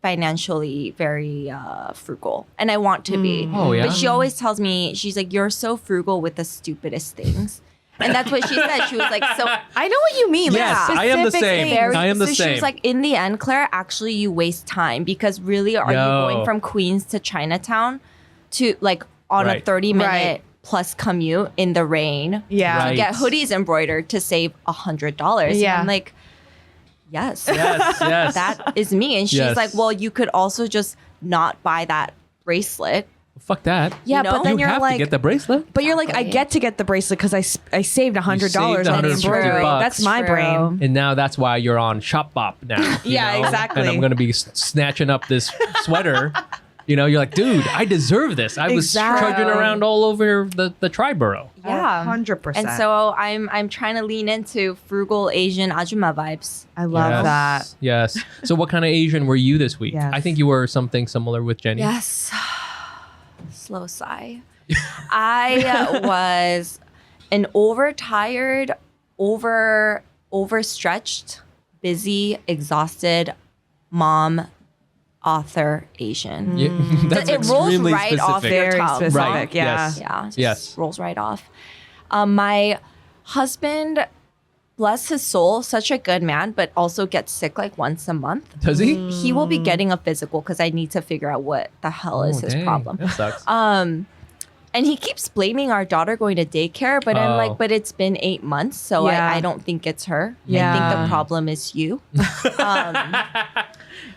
financially very frugal, and I want to be. Oh, yeah? But she always tells me, she's like, "You're so frugal with the stupidest things." And that's what she said. She was like, "So I know what you mean. Like, Yes, I am the specific same. things. I am the so same. she was like, in the end, Claire, actually you waste time, because really are Yo. you going from Queens to Chinatown to like on Right. a 30-minute Right. plus commute in the rain Yeah. Right. to get hoodies embroidered to save $100? Yeah. And I'm like, yes, yes. that is me. And she's Yes. like, well, you could also just not buy that bracelet. Fuck that. Yeah, know? but then you you're have like, to get the bracelet. but you're like, I Exactly. get to get the bracelet because I saved $100 on the $150 embroidery. bucks. That's my True. brain. And now that's why you're on Shopbop now. you Yeah, know? exactly. And I'm going to be snatching up this sweater. You're like, dude, I deserve this. I was Exactly. trudging around all over the Triborough. Yeah. 100%. And so I'm trying to lean into frugal Asian ajumma vibes. I love that. Yes. So what kind of Asian were you this week? Yes. I think you were something similar with Jenny. Yes. Slow sigh. I was an overtired, overstretched, busy, exhausted mom, author, Asian. Yeah, that's It rolls extremely right off specific. your Very tongue. specific. Right. Yeah. Yes. Yeah. Just Yes. rolls right off. My husband, bless his soul, such a good man, but also gets sick like once a month. Does he? He will be getting a physical because I need to figure out what the hell is Oh, his dang. problem. That sucks. And he keeps blaming our daughter going to daycare, but I'm Oh. like, but it's been 8 months, so Yeah. I don't think it's her. I Yeah. think the problem is you.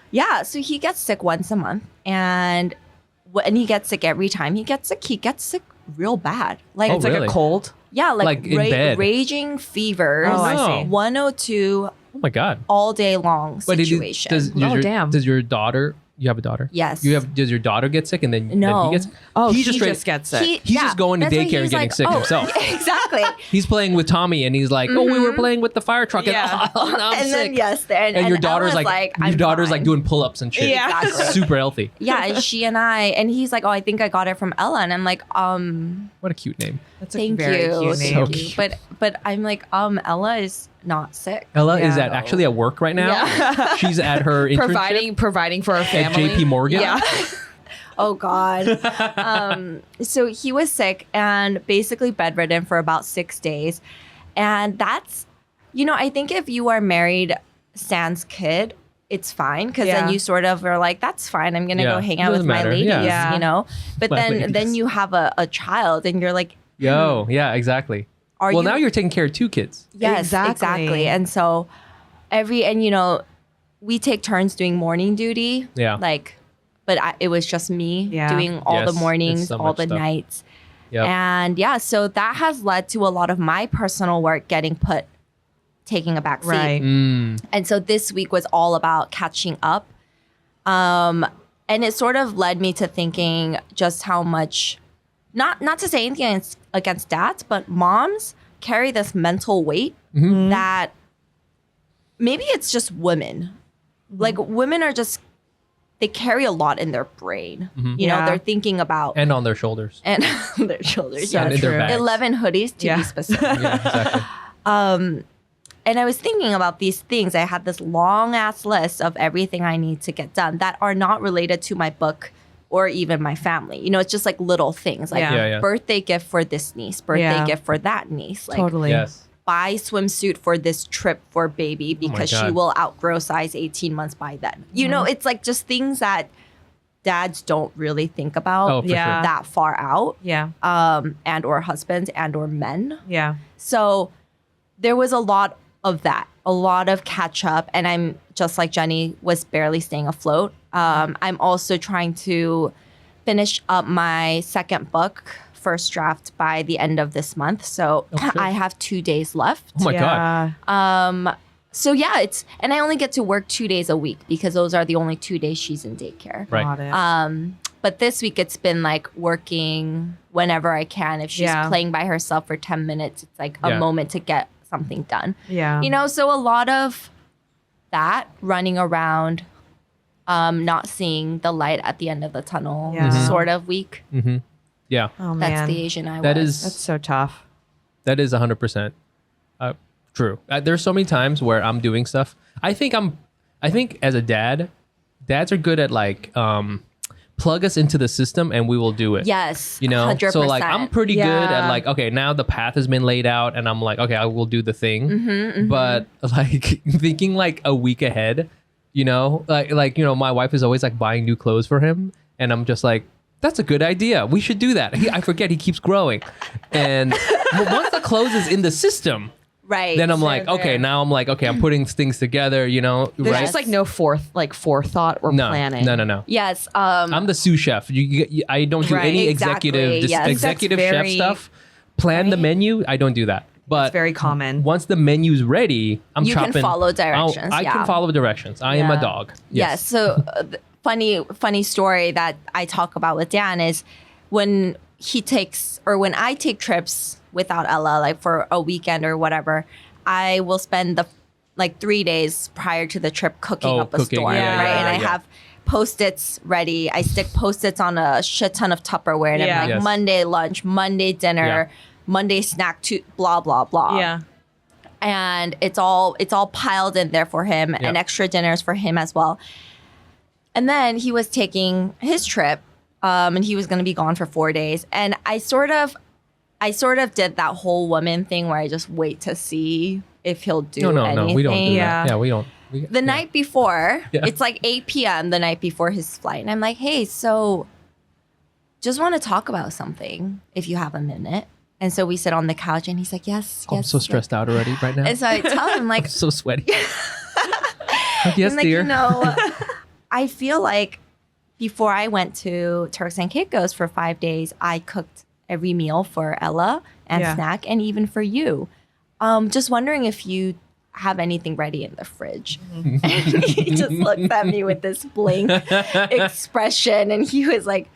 Yeah, so he gets sick once a month, and when he gets sick every time he gets sick real bad. Like, Oh, It's like really? a cold. yeah, Like in bed. raging fevers. Oh, I see. 102 Oh my God. all day long But situation. Damn. Does your daughter? You have a daughter? Yes. Does your daughter get sick and then No. then he gets? Oh, he straight- just gets sick. He's just going to that's why daycare and he's getting sick himself. Exactly. He's playing with Tommy and he's like, "Oh, we were playing with the fire truck Yeah. and, oh, now I'm and sick." then yes, there and your daughter's Ella's like, I'm your daughter's fine. like doing pull-ups and shit. Yeah. Exactly. Super healthy. Yeah, and she and he's like, oh, I think I got it from Ella, and I'm like, What a cute name. That's a thank very you, cute So name. thank cute. you. But I'm like, Ella is not sick. Ella is Yeah. actually at work right now. Yeah. She's at her internship Providing for her at family. JP Morgan. Yeah. Oh God. So he was sick and basically bedridden for about 6 days, and that's, I think if you are married sans kid, it's fine because Yeah. then you sort of are like, that's fine. I'm gonna Yeah. go hang out with Doesn't my matter. ladies, Yeah. But My then ladies. you have a child, and you're like, Yo, yeah, exactly. Are well, you- now you're taking care of 2 kids. yes, Exactly. exactly. And so we take turns doing morning duty. Yeah. But it was just me Yeah. doing all Yes, the it's mornings, so all much the stuff. nights. Yep. And yeah, so that has led to a lot of my personal work taking a back seat. Right. And so this week was all about catching up. And it sort of led me to thinking just how much, not to say anything against dads, but moms carry this mental weight that maybe it's just women. Like women are just, they carry a lot in their brain. Yeah. They're thinking about And on their shoulders. and their shoulders. So and in their true. bags. 11 hoodies to Yeah. be specific. Yeah, exactly. And I was thinking about these things. I had this long ass list of everything I need to get done that are not related to my book or even my family. It's just like little things like Yeah. Yeah. birthday gift for this niece, birthday Yeah. gift for that niece. Like Totally. Yes. buy swimsuit for this trip for baby because she God. will outgrow size 18 months by then. It's like just things that dads don't really think about Oh, for Yeah. sure. that far out, Yeah. and or husbands and or men. Yeah. So there was a lot of that, a lot of catch up. And I'm just like Jenny was barely staying afloat. I'm also trying to finish up my second book, first draft, by the end of this month. So shit. I have 2 days left. Oh my God. Yeah. So yeah, and I only get to work 2 days a week because those are the only 2 days she's in daycare. Right. Got it. But this week it's been like working whenever I can. If she's Yeah. playing by herself for 10 minutes, it's like a Yeah. moment to get something done. Yeah. So a lot of that running around, not seeing the light at the end of the tunnel Yeah. sort of week. Yeah. Oh man, That's the Asian I That was. is- That's so tough. That is 100% true. There's so many times where I'm doing stuff. I think as a dad, dads are good at like plug us into the system and we will do it. Yes. You know, 100%. so like I'm pretty good at Yeah. like, okay, now the path has been laid out and I'm like, okay, I will do the thing. But like thinking like a week ahead, you know, like, you know, my wife is always like buying new clothes for him. And I'm just like, that's a good idea. We should do that. I forget he keeps growing. And once the clothes is in the system, Right. then I'm like, they're okay, there. now I'm like, okay, I'm putting things together, you know, There's right? just like no forethought or no, planning. no. Yes. I'm the sous chef. I don't do Right. any Exactly, executive yes. executive That's chef very- stuff. Plan the menu. I don't do that. But It's very common. once the menu's ready, I'm You can chopping. follow directions, I yeah. can follow directions. I am a Yeah. dog. Yes. So funny story that I talk about with Dan is when when I take trips without Ella, like for a weekend or whatever, I will spend the like 3 days prior to the trip cooking up a cooking, storm, yeah, right? yeah, And I yeah. have Post-its ready. I stick Post-its on a shit ton of Tupperware, and Yeah. I'm like Yes. Monday lunch, Monday dinner, Yeah. Monday snack, to blah blah blah. Yeah. And it's all piled in there for him, Yeah. and extra dinners for him as well. And then he was taking his trip, and he was going to be gone for 4 days. And I sort of did that whole woman thing where I just wait to see if he'll do No, anything. we don't do Yeah. that. Yeah, we don't. The night before, Yeah. it's like 8 p.m. the night before his flight, and I'm like, hey, so just want to talk about something if you have a minute. And so we sit on the couch, and he's like, yes. I'm so stressed out already right now. And so I tell him like, so sweaty. Yes, I'm like, dear. you know, I feel like before I went to Turks and Caicos for 5 days, I cooked every meal for Ella and Yeah. snack, and even for you. Just wondering if you have anything ready in the fridge. Mm-hmm. And he just looked at me with this blank expression, and he was like,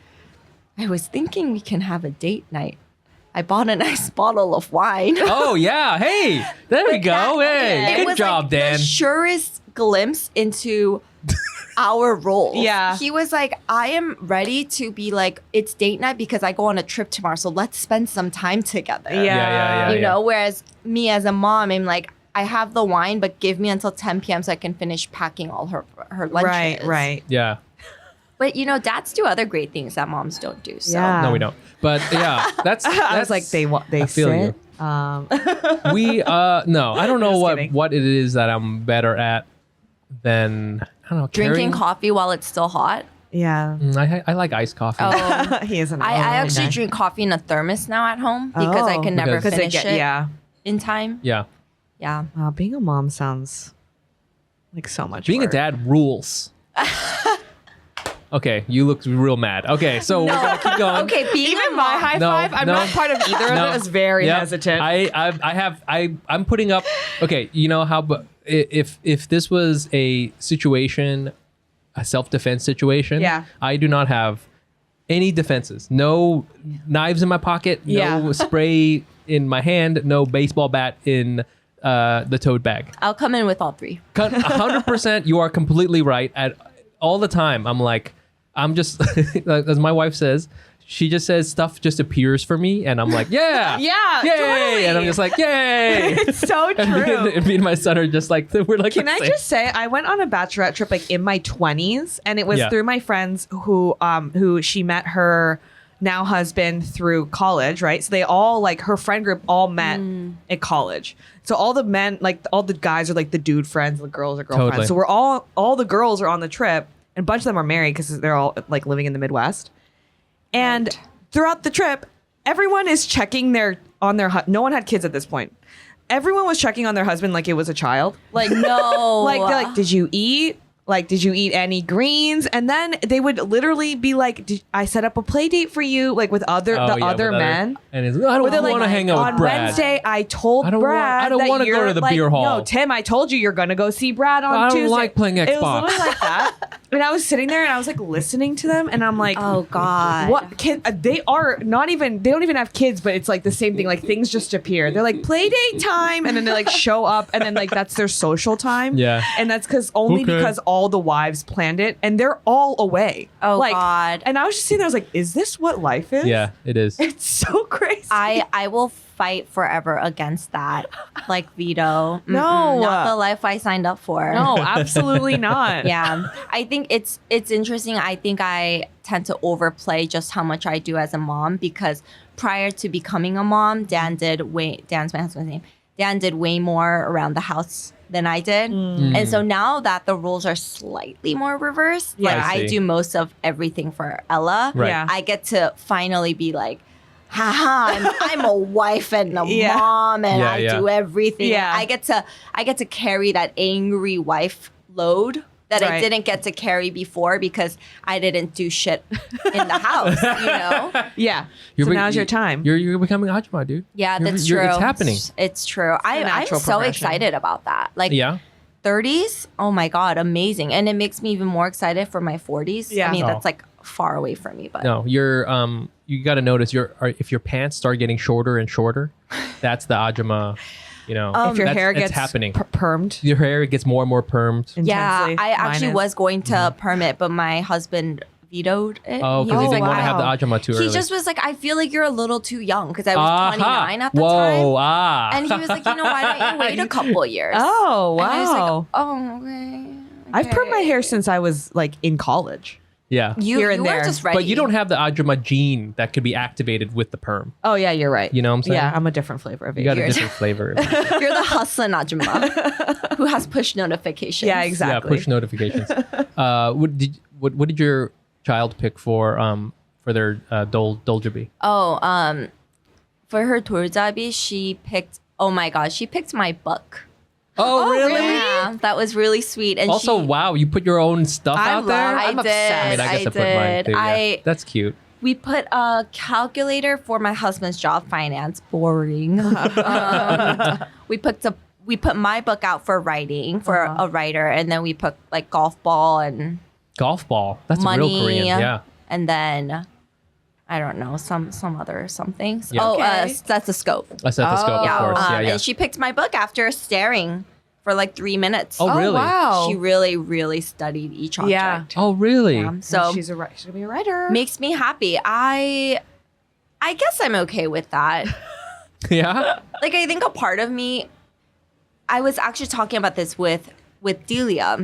I was thinking we can have a date night. I bought a nice bottle of wine. Oh yeah. Hey, there we go. Hey, It good was job, like Dan. The surest glimpse into our roles. Yeah. He was like, I am ready to be like, it's date night because I go on a trip tomorrow. So let's spend some time together. Yeah. You know, whereas me as a mom, I'm like, I have the wine, but give me until 10 p.m. so I can finish packing all her lunches. Right. Yeah. But you know, dads do other great things that moms don't do. So Yeah. No, we don't. But yeah, that's. I was like, they I feel sit. we no, I don't know Just kidding. what it is that I'm better at than I don't know drinking carrying- coffee while it's still hot. Yeah. I like iced coffee. Oh. He is an I actually drink coffee in a thermos now at home because I Oh. can never Because finish it Yeah. in time. Yeah, Yeah. Being a mom sounds like so much. being a work. dad rules. Okay, you look real mad. Okay, so we're gonna keep going. Okay, being Even a my mom. high No, five, I'm no. not part of either of No. it. I was very Yep. hesitant. I'm putting up. Okay, you know how? But if this was a situation, a self-defense situation, Yeah. I do not have any defenses. No knives in my pocket. No Yeah. spray in my hand. No baseball bat in the tote bag. I'll come in with all three. 100%. You are completely right. At all the time, I'm just as my wife says. She just says stuff just appears for me, and I'm like, yeah, Yeah, yay, totally. and I'm just like, yay. It's so true. And me and my son are just like, we're like, Can the I same. just say I went on a bachelorette trip like in my 20s, and it was Yeah. through my friends who she met her now husband through college, right? So they all like her friend group all met at college. So all the men, like all the guys are like the dude friends, the girls are girlfriends. Totally. So we're all the girls are on the trip, and a bunch of them are married because they're all like living in the Midwest. And throughout the trip, everyone is checking no one had kids at this point. Everyone was checking on their husband like it was a child. Like No. like they're like, did you eat? Like, did you eat any greens? And then they would literally be like, I set up a play date for you, like with other Oh, yeah, other with men. and it's, I Where don't they're want to like, hang out on with Brad. Wednesday, I told I don't want- Brad I don't that wanna go you're, to the like, beer hall. No, Tim, I told you you're gonna go see Brad on I don't Tuesday. like playing It was Xbox. literally like that. And I was sitting there and I was like listening to them, and I'm like, Oh God. what kid? They don't even have kids, but it's like the same thing. Like things just appear. They're like play date time, and then they like show up, and then like that's their social time. Yeah. and that's only Okay. because all the wives planned it, and they're all away. Oh, like, God. And I was just sitting there, I was like, is this what life is? Yeah, it is. It's so crazy. I will fight forever against that. Like veto. No. Not the life I signed up for. No, absolutely not. Yeah. I think it's interesting. I think I tend to overplay just how much I do as a mom, because prior to becoming a mom, Dan's my husband's name. Dan did way more around the house than I did. And so now that the roles are slightly more reversed, like I see. I do most of everything for Ella, Right. Yeah. I get to finally be like, haha, I'm a wife and a Yeah. mom, and Yeah, I yeah. do everything. Yeah. I get to carry that angry wife load that I Right. didn't get to carry before because I didn't do shit in the house, you know? Yeah. So now's your time. You're becoming Ajumma, dude. Yeah, You're- that's you're- true. It's happening. It's true. I'm natural so progression. excited about that. Like Yeah. 30s, oh my God, amazing. And it makes me even more excited for my 40s. Yeah. I mean, Oh. that's like far away from me, but No, you got to notice if your pants start getting shorter and shorter, that's the Ajumma. You know, if your hair it's gets happening. permed. Your hair gets more and more permed. yeah, intensely, I actually mine is. was going to permit, but my husband vetoed it. Oh, because was he didn't like, want to have the wow. Ajumma too early. He just was like, I feel like you're a little too young, because I was Aha. 29 at the Whoa, time. And he was like, why don't you wait a couple years? Oh, And I was wow. like, oh, okay. I've permed my okay." hair since I was like in college. yeah. You, here you and were there. just ready. But you don't have the Ajumma gene that could be activated with the perm. Oh, yeah, you're right. You know what I'm saying? Yeah, I'm a different flavor of You got a Asian. different flavor. You're the hustling Ajumma who has push notifications. Yeah, exactly. Yeah, push notifications. What did your child pick for their doljabi? Oh, for her 돌잡이, she picked. Oh my God, she picked my book. Oh, really? Yeah, that was really sweet. And Also, she, wow, you put your own stuff out there. I I'm did. obsessed. I mean, I guess I put mine did. too. Yeah. That's cute. We put a calculator for my husband's job finance. Boring. We put my book out for writing for a writer, and then we put like golf ball and Golf ball. That's money. real Korean. Yeah. And then I don't know, some other something. Yeah. Oh, Okay. that's a scope. A stethoscope, Yeah, of course. Yeah. and she picked my book after staring for like 3 minutes. Oh, really? wow. She really, really studied each object. Yeah. Oh, really? Yeah. So she's gonna be a writer. makes me happy. I guess I'm okay with that. Yeah. Like, I think a part of me, I was actually talking about this with Delia,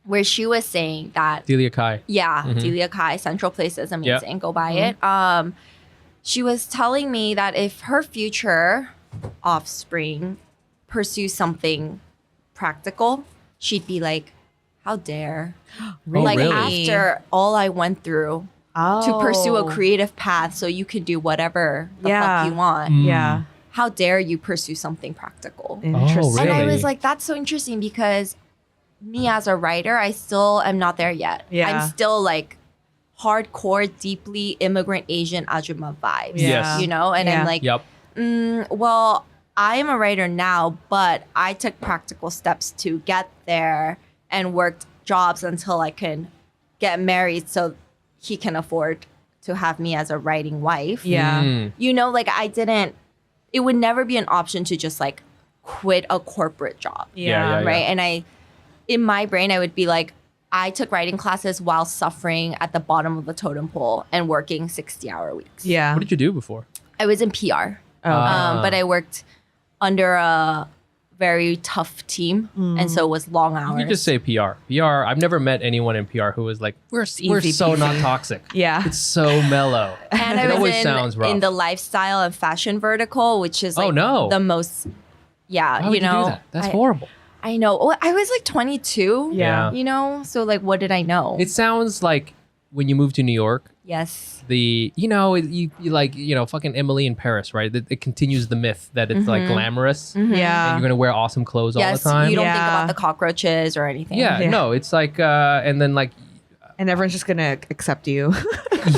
where she was saying that Delia Kai. yeah, Delia Kai, Central Place is amazing. Go buy it. She was telling me that if her future offspring pursue something practical, she'd be like, how dare. Like really? after all I went through to pursue a creative path so you could do whatever the Yeah. fuck you want. Yeah. How dare you pursue something practical? Interesting. And I Really? was like, that's so interesting, because me as a writer, I still am not there yet. Yeah. I'm still like hardcore, deeply immigrant Asian Ajumma vibes. Yes. You know? And Yeah. I'm like, Yep. well, I am a writer now, but I took practical steps to get there and worked jobs until I can get married so he can afford to have me as a writing wife. Yeah. Mm. You know, like it would never be an option to just like quit a corporate job. Yeah, yeah. Right. And in my brain, I would be like, I took writing classes while suffering at the bottom of the totem pole and working 60-hour weeks. Yeah. What did you do before? I was in PR, Ah. but I worked under a very tough team. And so it was long hours. You just say PR. PR. I've never met anyone in PR who was like, we're so not toxic. Yeah. It's so mellow. And it I always was sounds rough. in the lifestyle and fashion vertical, which is like Oh, no. the most, yeah, Why would you know. do that? That's I- horrible. I know. Well, I was like 22. Yeah. You know, so like, what did I know? It sounds like when you move to New York, yes. you like, fucking Emily in Paris, right? It continues the myth that it's like glamorous and Yeah. you're going to wear awesome clothes all Yes. the time. You don't think Yeah. about the cockroaches or anything. yeah, Yeah. no, it's like, and then like, And everyone's just gonna accept you.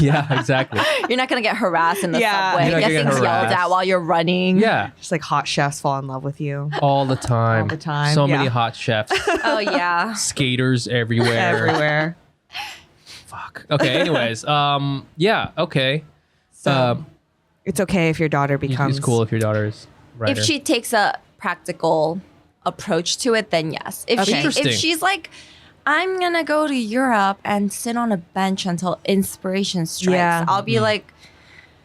yeah, exactly. You're not going to get harassed in the Yeah. subway. You're not Get gonna things get yelled harassed. at while you're running. Yeah, Just like hot chefs fall in love with you. all the time. All the time, So many yeah. hot chefs, Oh, yeah. skaters everywhere. Everywhere. Fuck. Okay, anyways, yeah, okay. So it's okay if your daughter becomes It's cool if your daughter's writer. If she takes a practical approach to it, then yes. If Okay. Interesting. if she's like I'm gonna go to Europe and sit on a bench until inspiration strikes. Yeah. I'll be like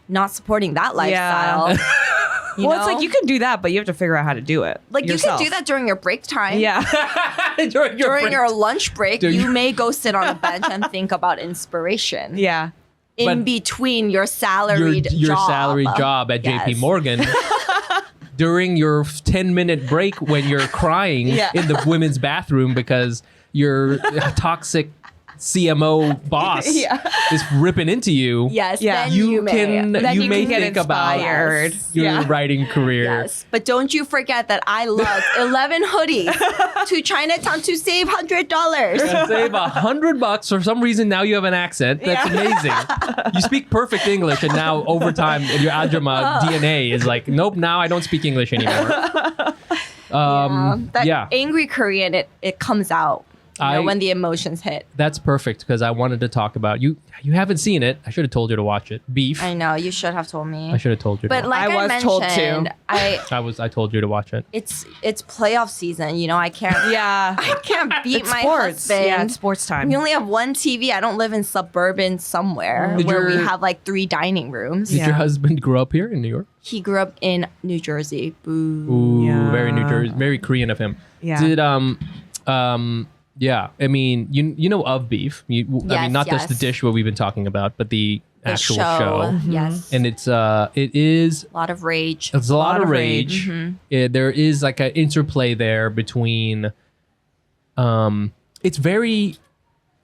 not supporting that lifestyle. You Well, it's know? like you can do that, but you have to figure out how to do it. Like yourself. you can do that during your break time. Yeah. During During your lunch break, During you your- may go sit on a bench and think about inspiration. Yeah. In But between your salaried your job. salary job at JP Yes. Morgan. During your 10-minute break when you're crying Yeah. in the women's bathroom because your toxic CMO boss is ripping into you. Yes, Yeah. then You may. can Then you you may can get think about inspired. your Yeah. writing career. Yes, but don't you forget that I logged 11 hoodies to Chinatown to save $100. And save $100 for some reason. Now you have an accent. That's amazing. You speak perfect English, and now over time, your Ajama DNA is like, nope. Now I don't speak English anymore. That angry Korean, it comes out when the emotions hit. That's perfect because I wanted to talk about you. You haven't seen it. I should have told you to watch it. Beef. I know you should have told me. I should have told you. But to like I was mentioned, told to. I told you to watch it. it's playoff season. You know, I can't. Yeah. I can't beat It's my sports. husband. Yeah, it's sports time. We only have one TV. I don't live in suburban somewhere Did where we your- have like 3 dining rooms. Did Yeah. your husband grow up here in New York? He grew up in New Jersey. Boo. Ooh, Yeah. very New Jersey, very Korean of him. Yeah. Did yeah. I mean, you know of Beef. I mean, Yes, not just the yes. dish what we've been talking about, but the The actual show. Yes. And it is a lot of rage. it's a lot of rage. There is like an interplay there between it's very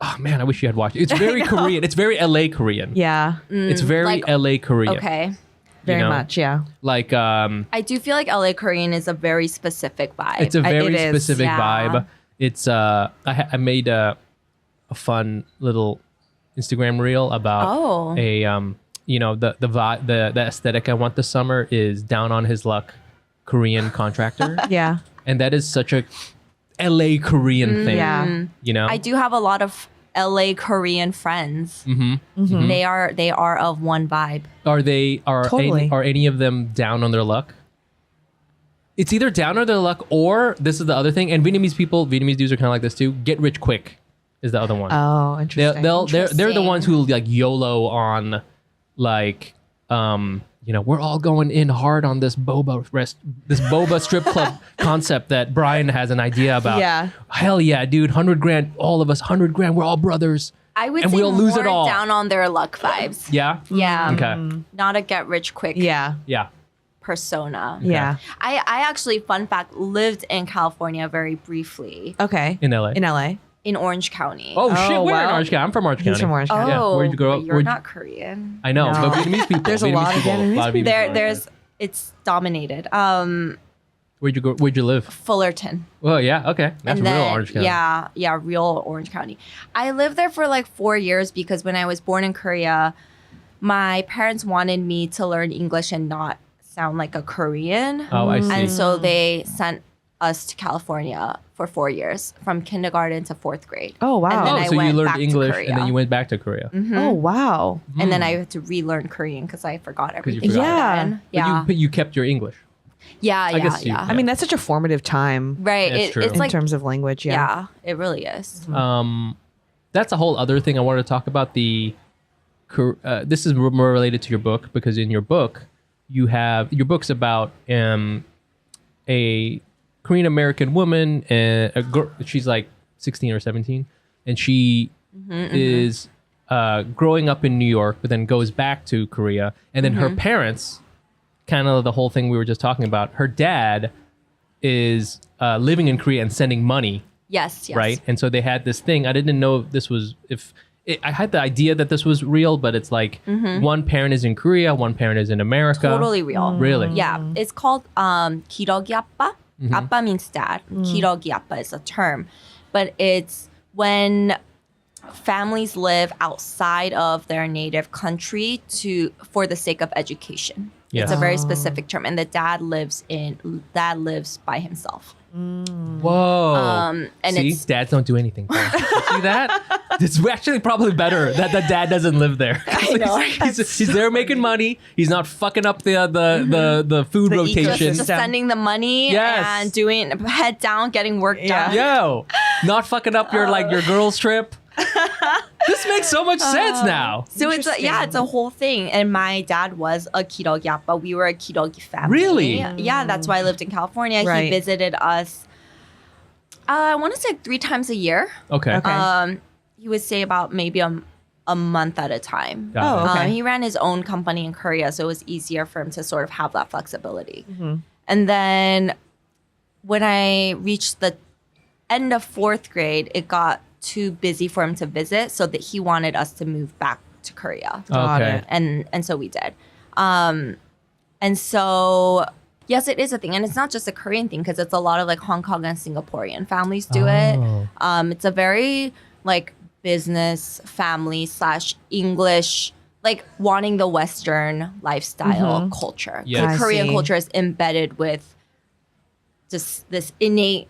oh man, I wish you had watched it. It's very Korean. It's very LA Korean. Yeah. It's very like- LA Korean. Okay. Very know? much. Yeah. Like I do feel like LA Korean is a very specific vibe. it's a very it is, specific yeah. vibe. It's I made a fun little Instagram reel about Oh. a the vibe, the aesthetic I want this summer is down on his luck Korean contractor. Yeah. And that is such a LA Korean thing. Yeah. You know? I do have a lot of LA Korean friends. Mm-hmm. They are of one vibe. Totally. Are any of them down on their luck? It's either down on their luck or this is the other thing. And Vietnamese dudes are kind of like this too. Get rich quick is the other one. Oh, interesting. They're the ones who like YOLO on like we're all going in hard on this boba strip club concept that Brian has an idea about. Yeah. Hell yeah, dude, $100,000, all of us, $100,000, we're all brothers. I would And say we'll more lose it all. down on their luck vibes. Yeah? Yeah. Okay. Not a get rich quick Yeah. Yeah. persona. Yeah. I actually, fun fact, lived in California very briefly Okay. In LA. In LA. in Orange County. Oh, shit, Oh, we're in wow. Orange County. I'm from Orange County. He's from Orange County. Yeah. Where'd you grow but up? You're not Korean. I know, No. but Vietnamese people. There's a lot of Vietnamese lot of Vietnamese people. It's dominated. Where'd you live? Fullerton. Well, yeah, okay. That's And real then- Orange County. Yeah, real Orange County. I lived there for like 4 years because when I was born in Korea, my parents wanted me to learn English and not sound like a Korean. Oh, I see. And so they sent us to California for 4 years, from kindergarten to 4th grade. Oh, wow. And then Oh, I so you went learned back to English Korea. and then you went back to Korea. Oh, wow. And then I had to relearn Korean because I forgot you everything. forgot. by Yeah. then. But Yeah. you kept your English. Yeah. guess you- I mean, that's such a formative time Right. That's true. It's in like, terms of language. Yeah. yeah, it really is. That's a whole other thing I wanted to talk about. This is more related to your book because in your book, your book's about a Korean American woman and a girl. She's like 16 or 17, and she is growing up in New York, but then goes back to Korea, and then her parents, kind of the whole thing we were just talking about. Her dad is living in Korea and sending money. Yes. Right? And so they had this thing. I didn't know if this was I had the idea that this was real, but it's like one parent is in Korea, one parent is in America. Totally real. Really? Yeah, it's called 기러기 아빠. Appa means dad. 기러기 아빠 is a term, but it's when families live outside of their native country for the sake of education. Yes. It's a very specific term, and the dad lives by himself. Whoa. And See, it's dads don't do anything. You see that? It's actually probably better that the dad doesn't live there. I know. He's there making money. He's not fucking up the food The rotation. Just sending the money Yes. and doing head down, getting work done. Yo, not fucking up your girls trip. This makes so much sense now. So it's a whole thing. And my dad was a kirogi appa. We were a kirogi family. Really? Yeah, that's why I lived in California. Right. He visited us, I want to say 3 times a year. Okay. He would stay about maybe a month at a time. Got it. okay. He ran his own company in Korea, so it was easier for him to sort of have that flexibility. And then when I reached the end of 4th grade, it got too busy for him to visit, so that he wanted us to move back to Korea. Got Okay. it. And so we did. And so yes, it is a thing, and it's not just a Korean thing, because it's a lot of like Hong Kong and Singaporean families do it. It's a very like business family / English, like wanting the Western lifestyle culture. Yes. The I Korean see. culture is embedded with just this innate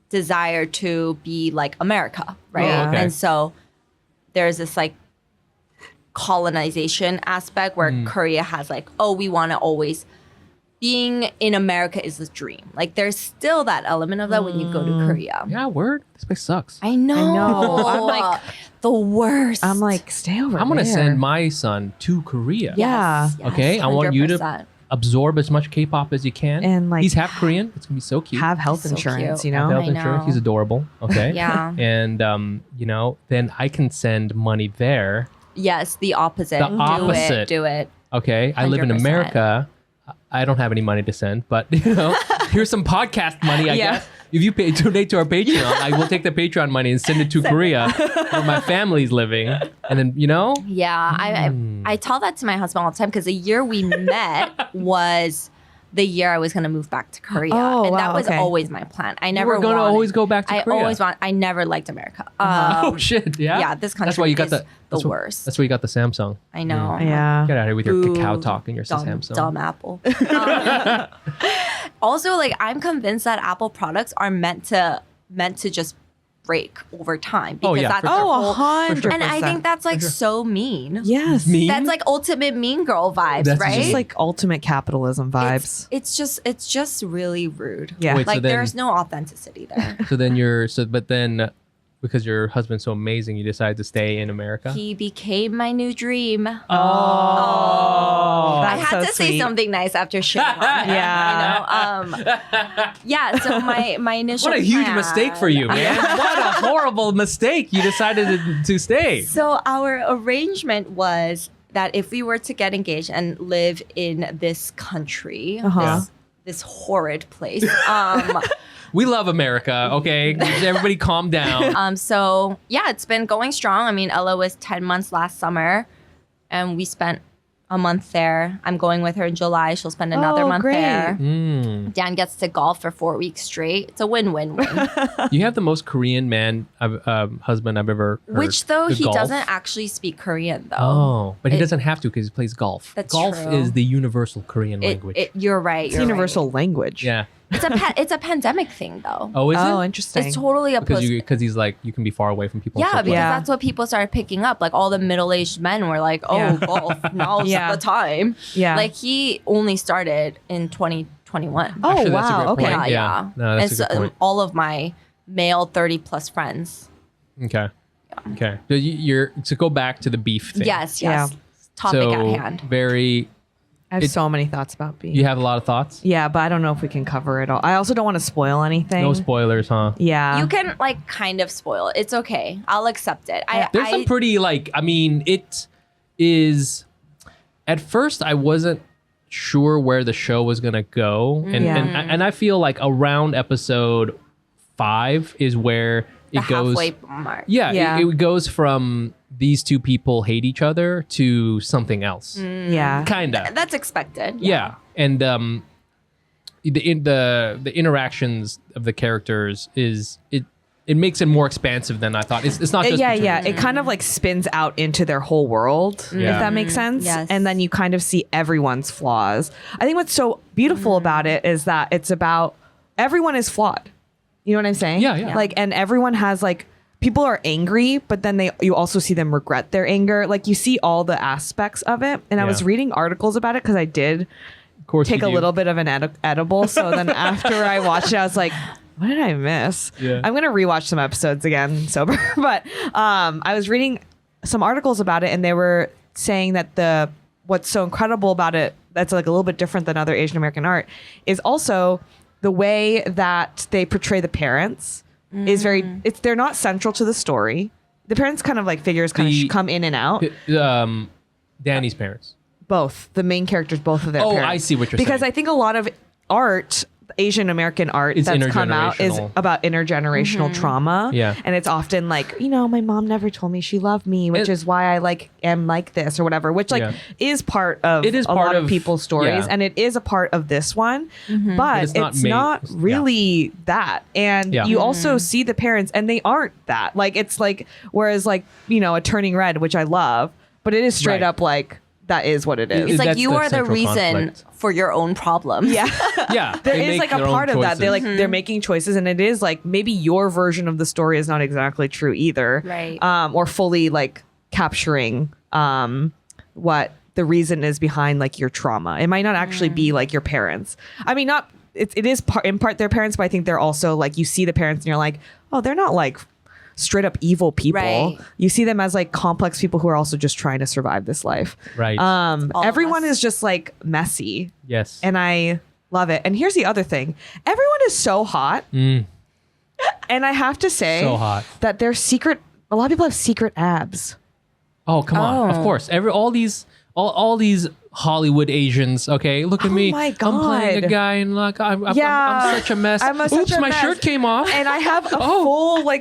desire to be like America, right? Yeah. Okay. And so there's this like colonization aspect where Korea has like, oh, we want to always, being in America is the dream. Like there's still that element of that when you go to Korea. Yeah, word. This place sucks. I know. I'm like- the worst. I'm like, stay over I'm gonna there. send my son to Korea. Yeah. Okay, I want you to 100%. absorb as much K-pop as you can. And, like, he's half Korean. It's gonna be so cute. have health So insurance, cute. you Have know? health I insurance. know. He's adorable. Okay. Yeah. And then I can send money there. Yes, the opposite. The opposite. Do it. Okay. I live in 100%. America. I don't have any money to send, but here's some podcast money, I Yeah. guess. If you donate to our Patreon, I will take the Patreon money and send it to Korea where my family's living. And then, Yeah, I tell that to my husband all the time, because the year we met was the year I was going to move back to Korea. Oh, and wow, that was okay. always my plan. I never We're going to wanted- always go back to Korea. I never liked America. Oh, shit. Yeah. yeah, this country That's why you got is the the worst. That's why you got the Samsung. I know. Yeah. Get out of here with your Boo. cacao talk and your Dumb, Samsung. dumb Apple. Also, like I'm convinced that Apple products are meant to just break over time, because Oh, yeah, that's for their sure. Oh, whole- 100%. And I think that's like so mean. Yes. Mean? That's like ultimate mean girl vibes, That's right? Just like ultimate capitalism vibes. It's just really rude. Yeah. Wait, so Like then- there's no authenticity there. But then because your husband's so amazing, you decided to stay in America? He became my new dream. Oh. I That's had so to say sweet. something nice after shit on him. Yeah. You know? Yeah. So my initial. What a huge plan- mistake for you, man. What a horrible mistake. You decided to stay. So our arrangement was that if we were to get engaged and live in this country, this horrid place. We love America, okay? Everybody calm down. So yeah, it's been going strong. I mean, Ella was 10 months last summer, and we spent a month there. I'm going with her in July. She'll spend another month great. there. Mm. Dan gets to golf for 4 weeks straight. It's a win-win-win. You have the most Korean husband I've ever heard. Which though The he golf? doesn't actually speak Korean though. Oh, but he It- doesn't have to because he plays golf. That's Golf true. is the universal Korean language. You're right. It's You're universal language. yeah. Right. It's a pandemic thing though. Oh, is Oh, it? interesting. It's totally a Because he's like, you can be far away from people. and Yeah, stuff because like Yeah. that's what people started picking up. Like all the middle-aged men were like, "Oh, Yeah. golf, now's Yeah. the time." Yeah. Like he only started in 2021. Oh, Actually, that's a wow. great Okay. point. Yeah. No, that's And a good point. all of my male 30+ friends. Okay. Okay. So you're to go back to the beef thing. Yes. Yeah. Topic so at hand. very. I have It- so many thoughts about beef. You have a lot of thoughts. Yeah, but I don't know if we can cover it all. I also don't want to spoil anything. No spoilers, huh? Yeah. You can like kind of spoil it. It's okay. I'll accept it. There's some pretty it is. At first, I wasn't sure where the show was gonna go, and I feel like around episode 5 is where the it goes. halfway mark. Yeah, Yeah. It goes from these two people hate each other to something else, Yeah. kinda. That's expected. Yeah, and the interactions of the characters it makes it more expansive than I thought. It's not just Yeah, between- yeah. It kind of like spins out into their whole world, Yeah. if that makes sense. Yes. And then you kind of see everyone's flaws. I think what's so beautiful about it is that it's about everyone is flawed. You know what I'm saying? Yeah, yeah. Like, and everyone has like people are angry, but then you also see them regret their anger. Like you see all the aspects of it. And I was reading articles about it because I did take a little bit of an edible. So then after I watched it, I was like, what did I miss? Yeah. I'm going to rewatch some episodes again sober. But I was reading some articles about it, and they were saying that what's so incredible about it that's like a little bit different than other Asian American art is also the way that they portray the parents is they're not central to the story. The parents kind of like figures come in and out. Danny's parents. Both. The main characters, both of their parents. I see what you're saying. Because I think a lot of art, Asian American art that's come out is about intergenerational trauma. Yeah. And it's often like, my mom never told me she loved me, which is why I am like this or whatever, which is part of a lot of people's stories. And it is a part of this one, but it's not really that. And you also see the parents and they aren't that. Like, it's like, whereas like, a Turning Red, which I love, but it is straight up like, that is what it is. It's like That's you the are the central reason conflict. for your own problems. Yeah. Yeah. There is like a part of that. They're making choices, and it is like maybe your version of the story is not exactly true either. Right. Or fully like capturing what the reason is behind like your trauma. It might not actually be like your parents. I mean, it is in part their parents, but I think they're also like, you see the parents and you're like, oh, they're not like straight up evil people. Right. You see them as like complex people who are also just trying to survive this life. Right. Everyone is just like messy. Yes. And I love it. And here's the other thing. Everyone is so hot. And I have to say So hot. that they're a lot of people have secret abs. Oh, come on. Of course. All these Hollywood Asians, okay? Look at me. My I'm playing a God. guy and like I'm such a mess. Such Oops, a my mess. shirt came off. And I have a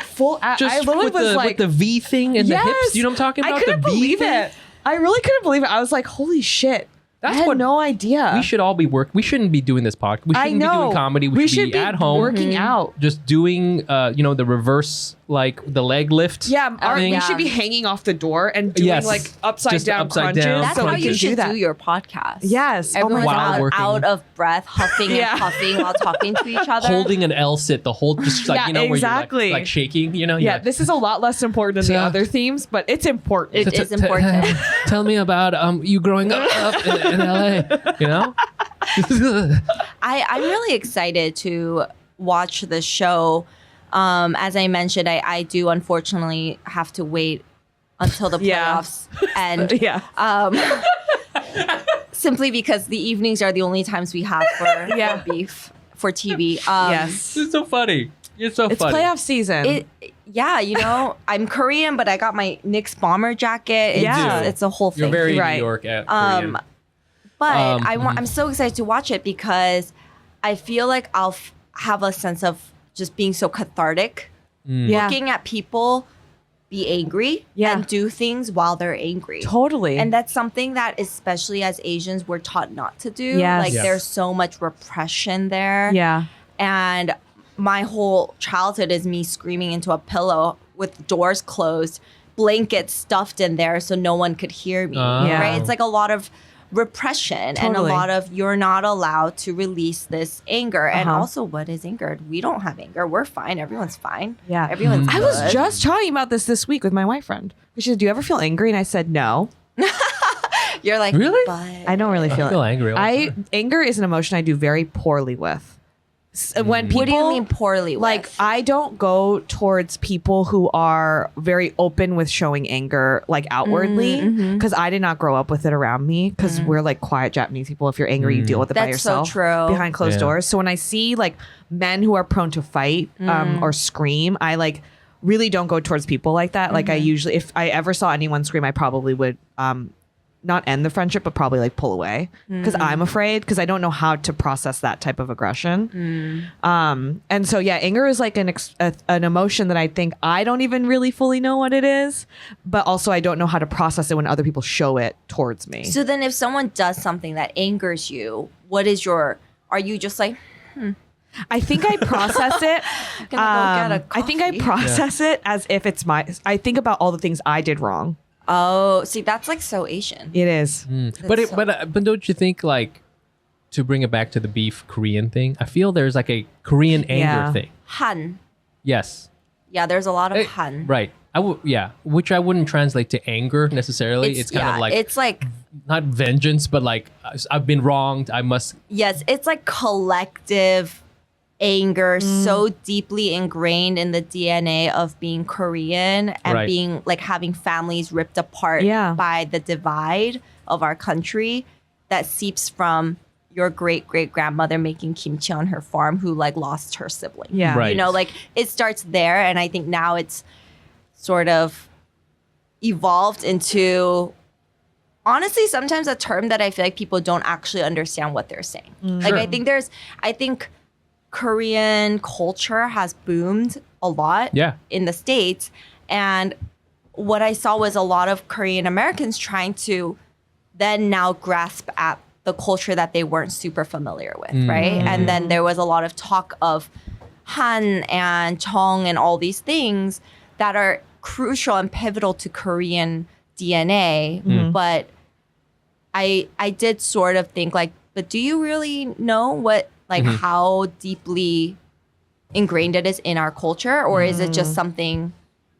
full ab. Just I literally with was the, like, with the V thing and the hips. You know what I'm talking about? I couldn't the V believe thing? it. I really couldn't believe it. I was like, holy shit. I had no idea. We should all be We shouldn't be doing this podcast. We shouldn't be doing comedy. We should be at home working out. just doing the reverse, like the leg lift. Yeah, thing. we should be hanging off the door and doing like upside down crunches. That's so how we you can should do that. do your podcast. Yes. Everyone's While working. out of breath, huffing and puffing while talking to each other. Holding an L sit the whole, just like, exactly. where you're like shaking, Yeah, this is a lot less important than the other themes, but it's important. It is important. Tell me about you growing up in LA, you know? I'm really excited to watch the show. As I mentioned, I do unfortunately have to wait until the playoffs end. Simply because the evenings are the only times we have for beef for TV. Yes. It's so funny. It's so funny. It's playoff season. I'm Korean, but I got my Knicks bomber jacket. It's a whole thing. You're very Right. New York Korean. But I'm so excited to watch it because I feel like I'll have a sense of just being so cathartic. Looking at people be angry and do things while they're angry. Totally. And that's something that, especially as Asians, we're taught not to do. Yes. Like Yes. there's so much repression there. Yeah. And my whole childhood is me screaming into a pillow with doors closed, blankets stuffed in there so no one could hear me. Right? It's like a lot of repression and a lot of you're not allowed to release this anger. And also, what is anger? We don't have anger. We're fine. Everyone's fine. Yeah. Everyone's I was good. just talking about this week with my wife friend. She said, do you ever feel angry? And I said, no. You're like, Really? But I don't really feel feel angry all the time. Anger is an emotion I do very poorly with. When people, what do you mean poorly with? like, I don't go towards people who are very open with showing anger, like outwardly, because I did not grow up with it around me. Because we're like quiet Japanese people. If you're angry, you deal with it by That's so yourself, true. behind closed doors. So when I see like men who are prone to fight or scream, I like really don't go towards people like that. Like I usually, if I ever saw anyone scream, I probably would not end the friendship, but probably like pull away because I'm afraid, because I don't know how to process that type of aggression. And so, anger is like an emotion that I think I don't even really fully know what it is, but also I don't know how to process it when other people show it towards me. So then if someone does something that angers you, are you just like, I think I process it. gonna go get a I think I coffee. process it as if it's I think about all the things I did wrong. oh, see, that's like so Asian. It is. But don't you think, like, to bring it back to the beef Korean thing, I feel there's like a Korean anger thing. Han. Yes. Yeah, there's a lot of Han. Right. Which I wouldn't translate to anger necessarily. It's kind of like it's like not vengeance, but like I've been wronged. I must. yes, it's like collective anger, so deeply ingrained in the DNA of being Korean and Right. being like having families ripped apart Yeah. by the divide of our country that seeps from your great great grandmother making kimchi on her farm who like lost her sibling. Yeah. Right. You know, like it starts there, and I think now it's sort of evolved into honestly sometimes a term that I feel like people don't actually understand what they're saying. Like Sure. I think Korean culture has boomed a lot Yeah. in the States, and what I saw was a lot of Korean Americans trying to then now grasp at the culture that they weren't super familiar with, right? And then there was a lot of talk of Han and Chong and all these things that are crucial and pivotal to Korean DNA. But I did sort of think like, but do you really know what like how deeply ingrained it is in our culture, or is it just something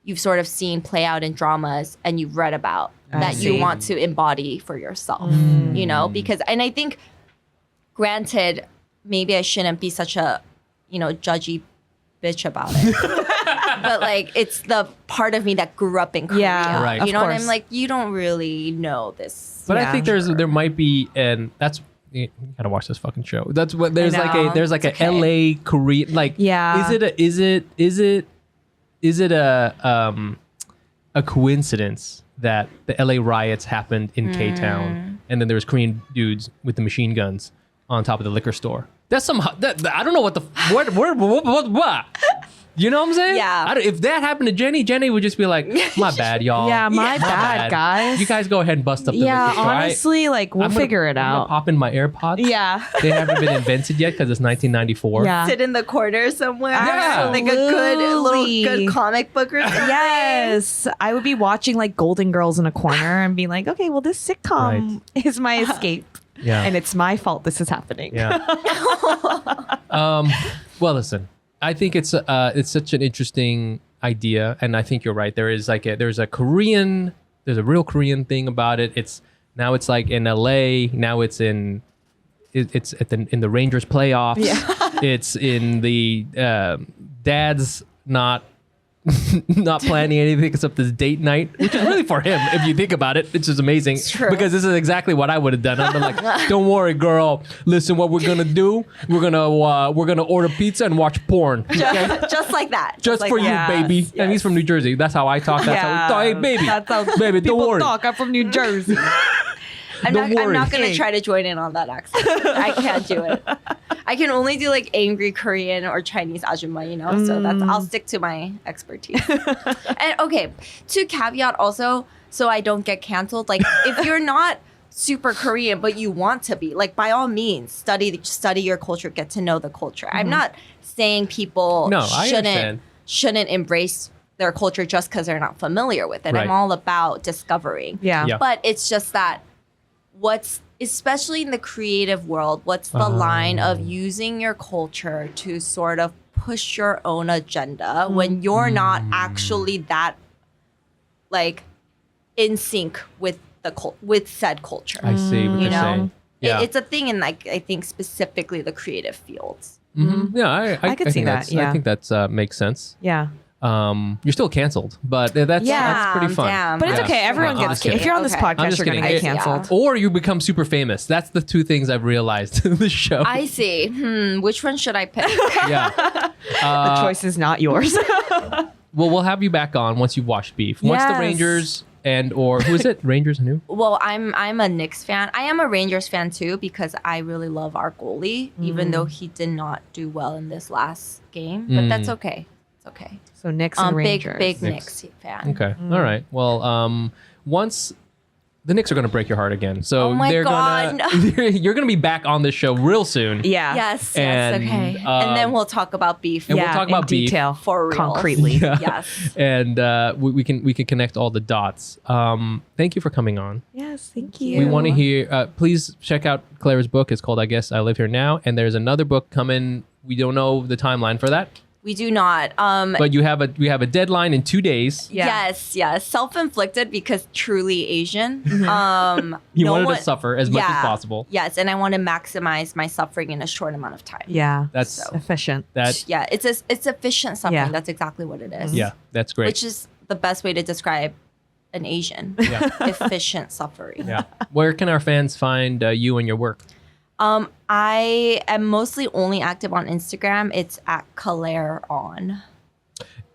you've sort of seen play out in dramas and you've read about that you see. want to embody for yourself, you know? Because, and I think, granted, maybe I shouldn't be such a, judgy bitch about it. But like, it's the part of me that grew up in Korea. Yeah, Right. of You know what course. I'm like, you don't really know this. But I Yeah. think there might be, and that's you gotta watch this fucking show. That's what there's like know. a It's okay. LA Korean like. Yeah. Is it a coincidence that the LA riots happened in K Town, and then there was Korean dudes with the machine guns on top of the liquor store? That's I don't know what the what. You know what I'm saying? Yeah. If that happened to Jenny would just be like, my bad, y'all. Yeah, my bad, guys. You guys go ahead and bust up the Yeah, liquor store. honestly, like we'll figure it I'm gonna out. pop in my AirPods. Yeah. They haven't been invented yet because it's 1994. Yeah. Sit in the corner somewhere. Yeah. Like a good little Absolutely. good comic book or something. Yes, I would be watching like Golden Girls in a corner and being like, okay, well, this sitcom is my escape, Yeah. and it's my fault this is happening. Yeah. Well, listen. I think it's such an interesting idea, and I think you're right. There's a real Korean thing about it. It's like in LA. Now it's in the Rangers playoffs. Yeah. It's in the dad's not planning anything except this date night, which is really for him if you think about it. It's just amazing true. because this is exactly what I would have done. I'd be like, "Don't worry, girl. Listen, what we're gonna do? We're gonna order pizza and watch porn, okay? Just like that. Just like for that. you, baby." Yes, And he's from New Jersey. That's how I talk. That's how we talk. Hey, baby, That's how baby, don't people worry. talk. I'm from New Jersey. I'm Don't not worry. going to try to join in on that accent. I can't do it. I can only do like angry Korean or Chinese ajumma, So I'll stick to my expertise. And okay, to caveat also, so I don't get canceled. Like if you're not super Korean but you want to be, like by all means, study your culture, get to know the culture. I'm not saying people No, I understand. shouldn't embrace their culture just because they're not familiar with it. Right. I'm all about discovering. Yeah. Yeah. But it's just that especially in the creative world, what's the line of using your culture to sort of push your own agenda when you're not actually that like in sync with with said culture? I see what you're know? saying. Yeah. It's a thing in like I think specifically the creative fields. Yeah, I could see that, yeah. I think that's makes sense. Yeah. You're still canceled, but that's pretty fun. Damn. But it's Yeah. okay. Everyone No, I'm gets just if you're on this kidding. I'm podcast, just you're gonna kidding. get canceled. Or you become super famous. That's the two things I've realized in the show. I see. Which one should I pick? Yeah. The choice is not yours. Well, we'll have you back on once you've watched Beef. Once the Yes. Rangers or who is it? Rangers and who? Well, I'm a Knicks fan. I am a Rangers fan too because I really love our goalie, even though he did not do well in this last game. But that's okay. It's okay. So Knicks and Big Rangers. Knicks fan. Okay. All right. Well, once the Knicks are going to break your heart again, so Oh my they're God, gonna you're going to be back on this show real soon. Yeah. Yes. And, Okay. And then we'll talk about beef. and we'll talk about in beef. detail, For real. concretely. Yeah. Yes. And we can connect all the dots. Thank you for coming on. Yes, thank you. you. We want to hear. Please check out Claire's book. It's called I Guess I Live Here Now. And there's another book coming. We don't know the timeline for that. We do not. But you have a deadline in 2 days. Yeah. Yes. Self-inflicted because truly Asian. You no wanted one- to suffer as much as possible. Yes, and I want to maximize my suffering in a short amount of time. Yeah. That's efficient. that. Yeah, it's efficient suffering. Yeah. That's exactly what it is. Yeah, that's great. Which is the best way to describe an Asian. Yeah. Efficient suffering. Yeah. Where can our fans find you and your work? I am mostly only active on Instagram. It's at Claire Ahn.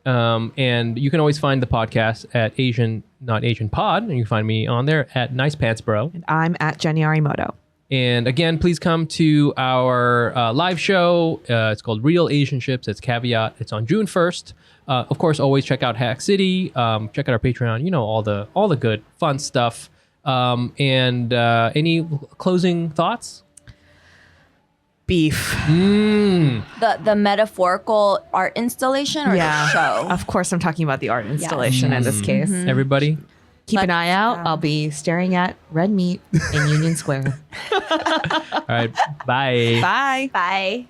And you can always find the podcast at Asian Not Asian Pod, and you can find me on there at Nice Pants Bro. And I'm at Jenny Arimoto. And again, please come to our live show. It's called Real Asian Ships. It's Caveat. It's on June 1st. Of course, always check out Hack City. Check out our Patreon. You know, all the good, fun stuff. And any closing thoughts? Beef. The metaphorical art installation or the show? Of course, I'm talking about the art installation in this case. Everybody? Keep an eye out. I'll be staring at red meat in Union Square. All right. Bye. Bye. Bye.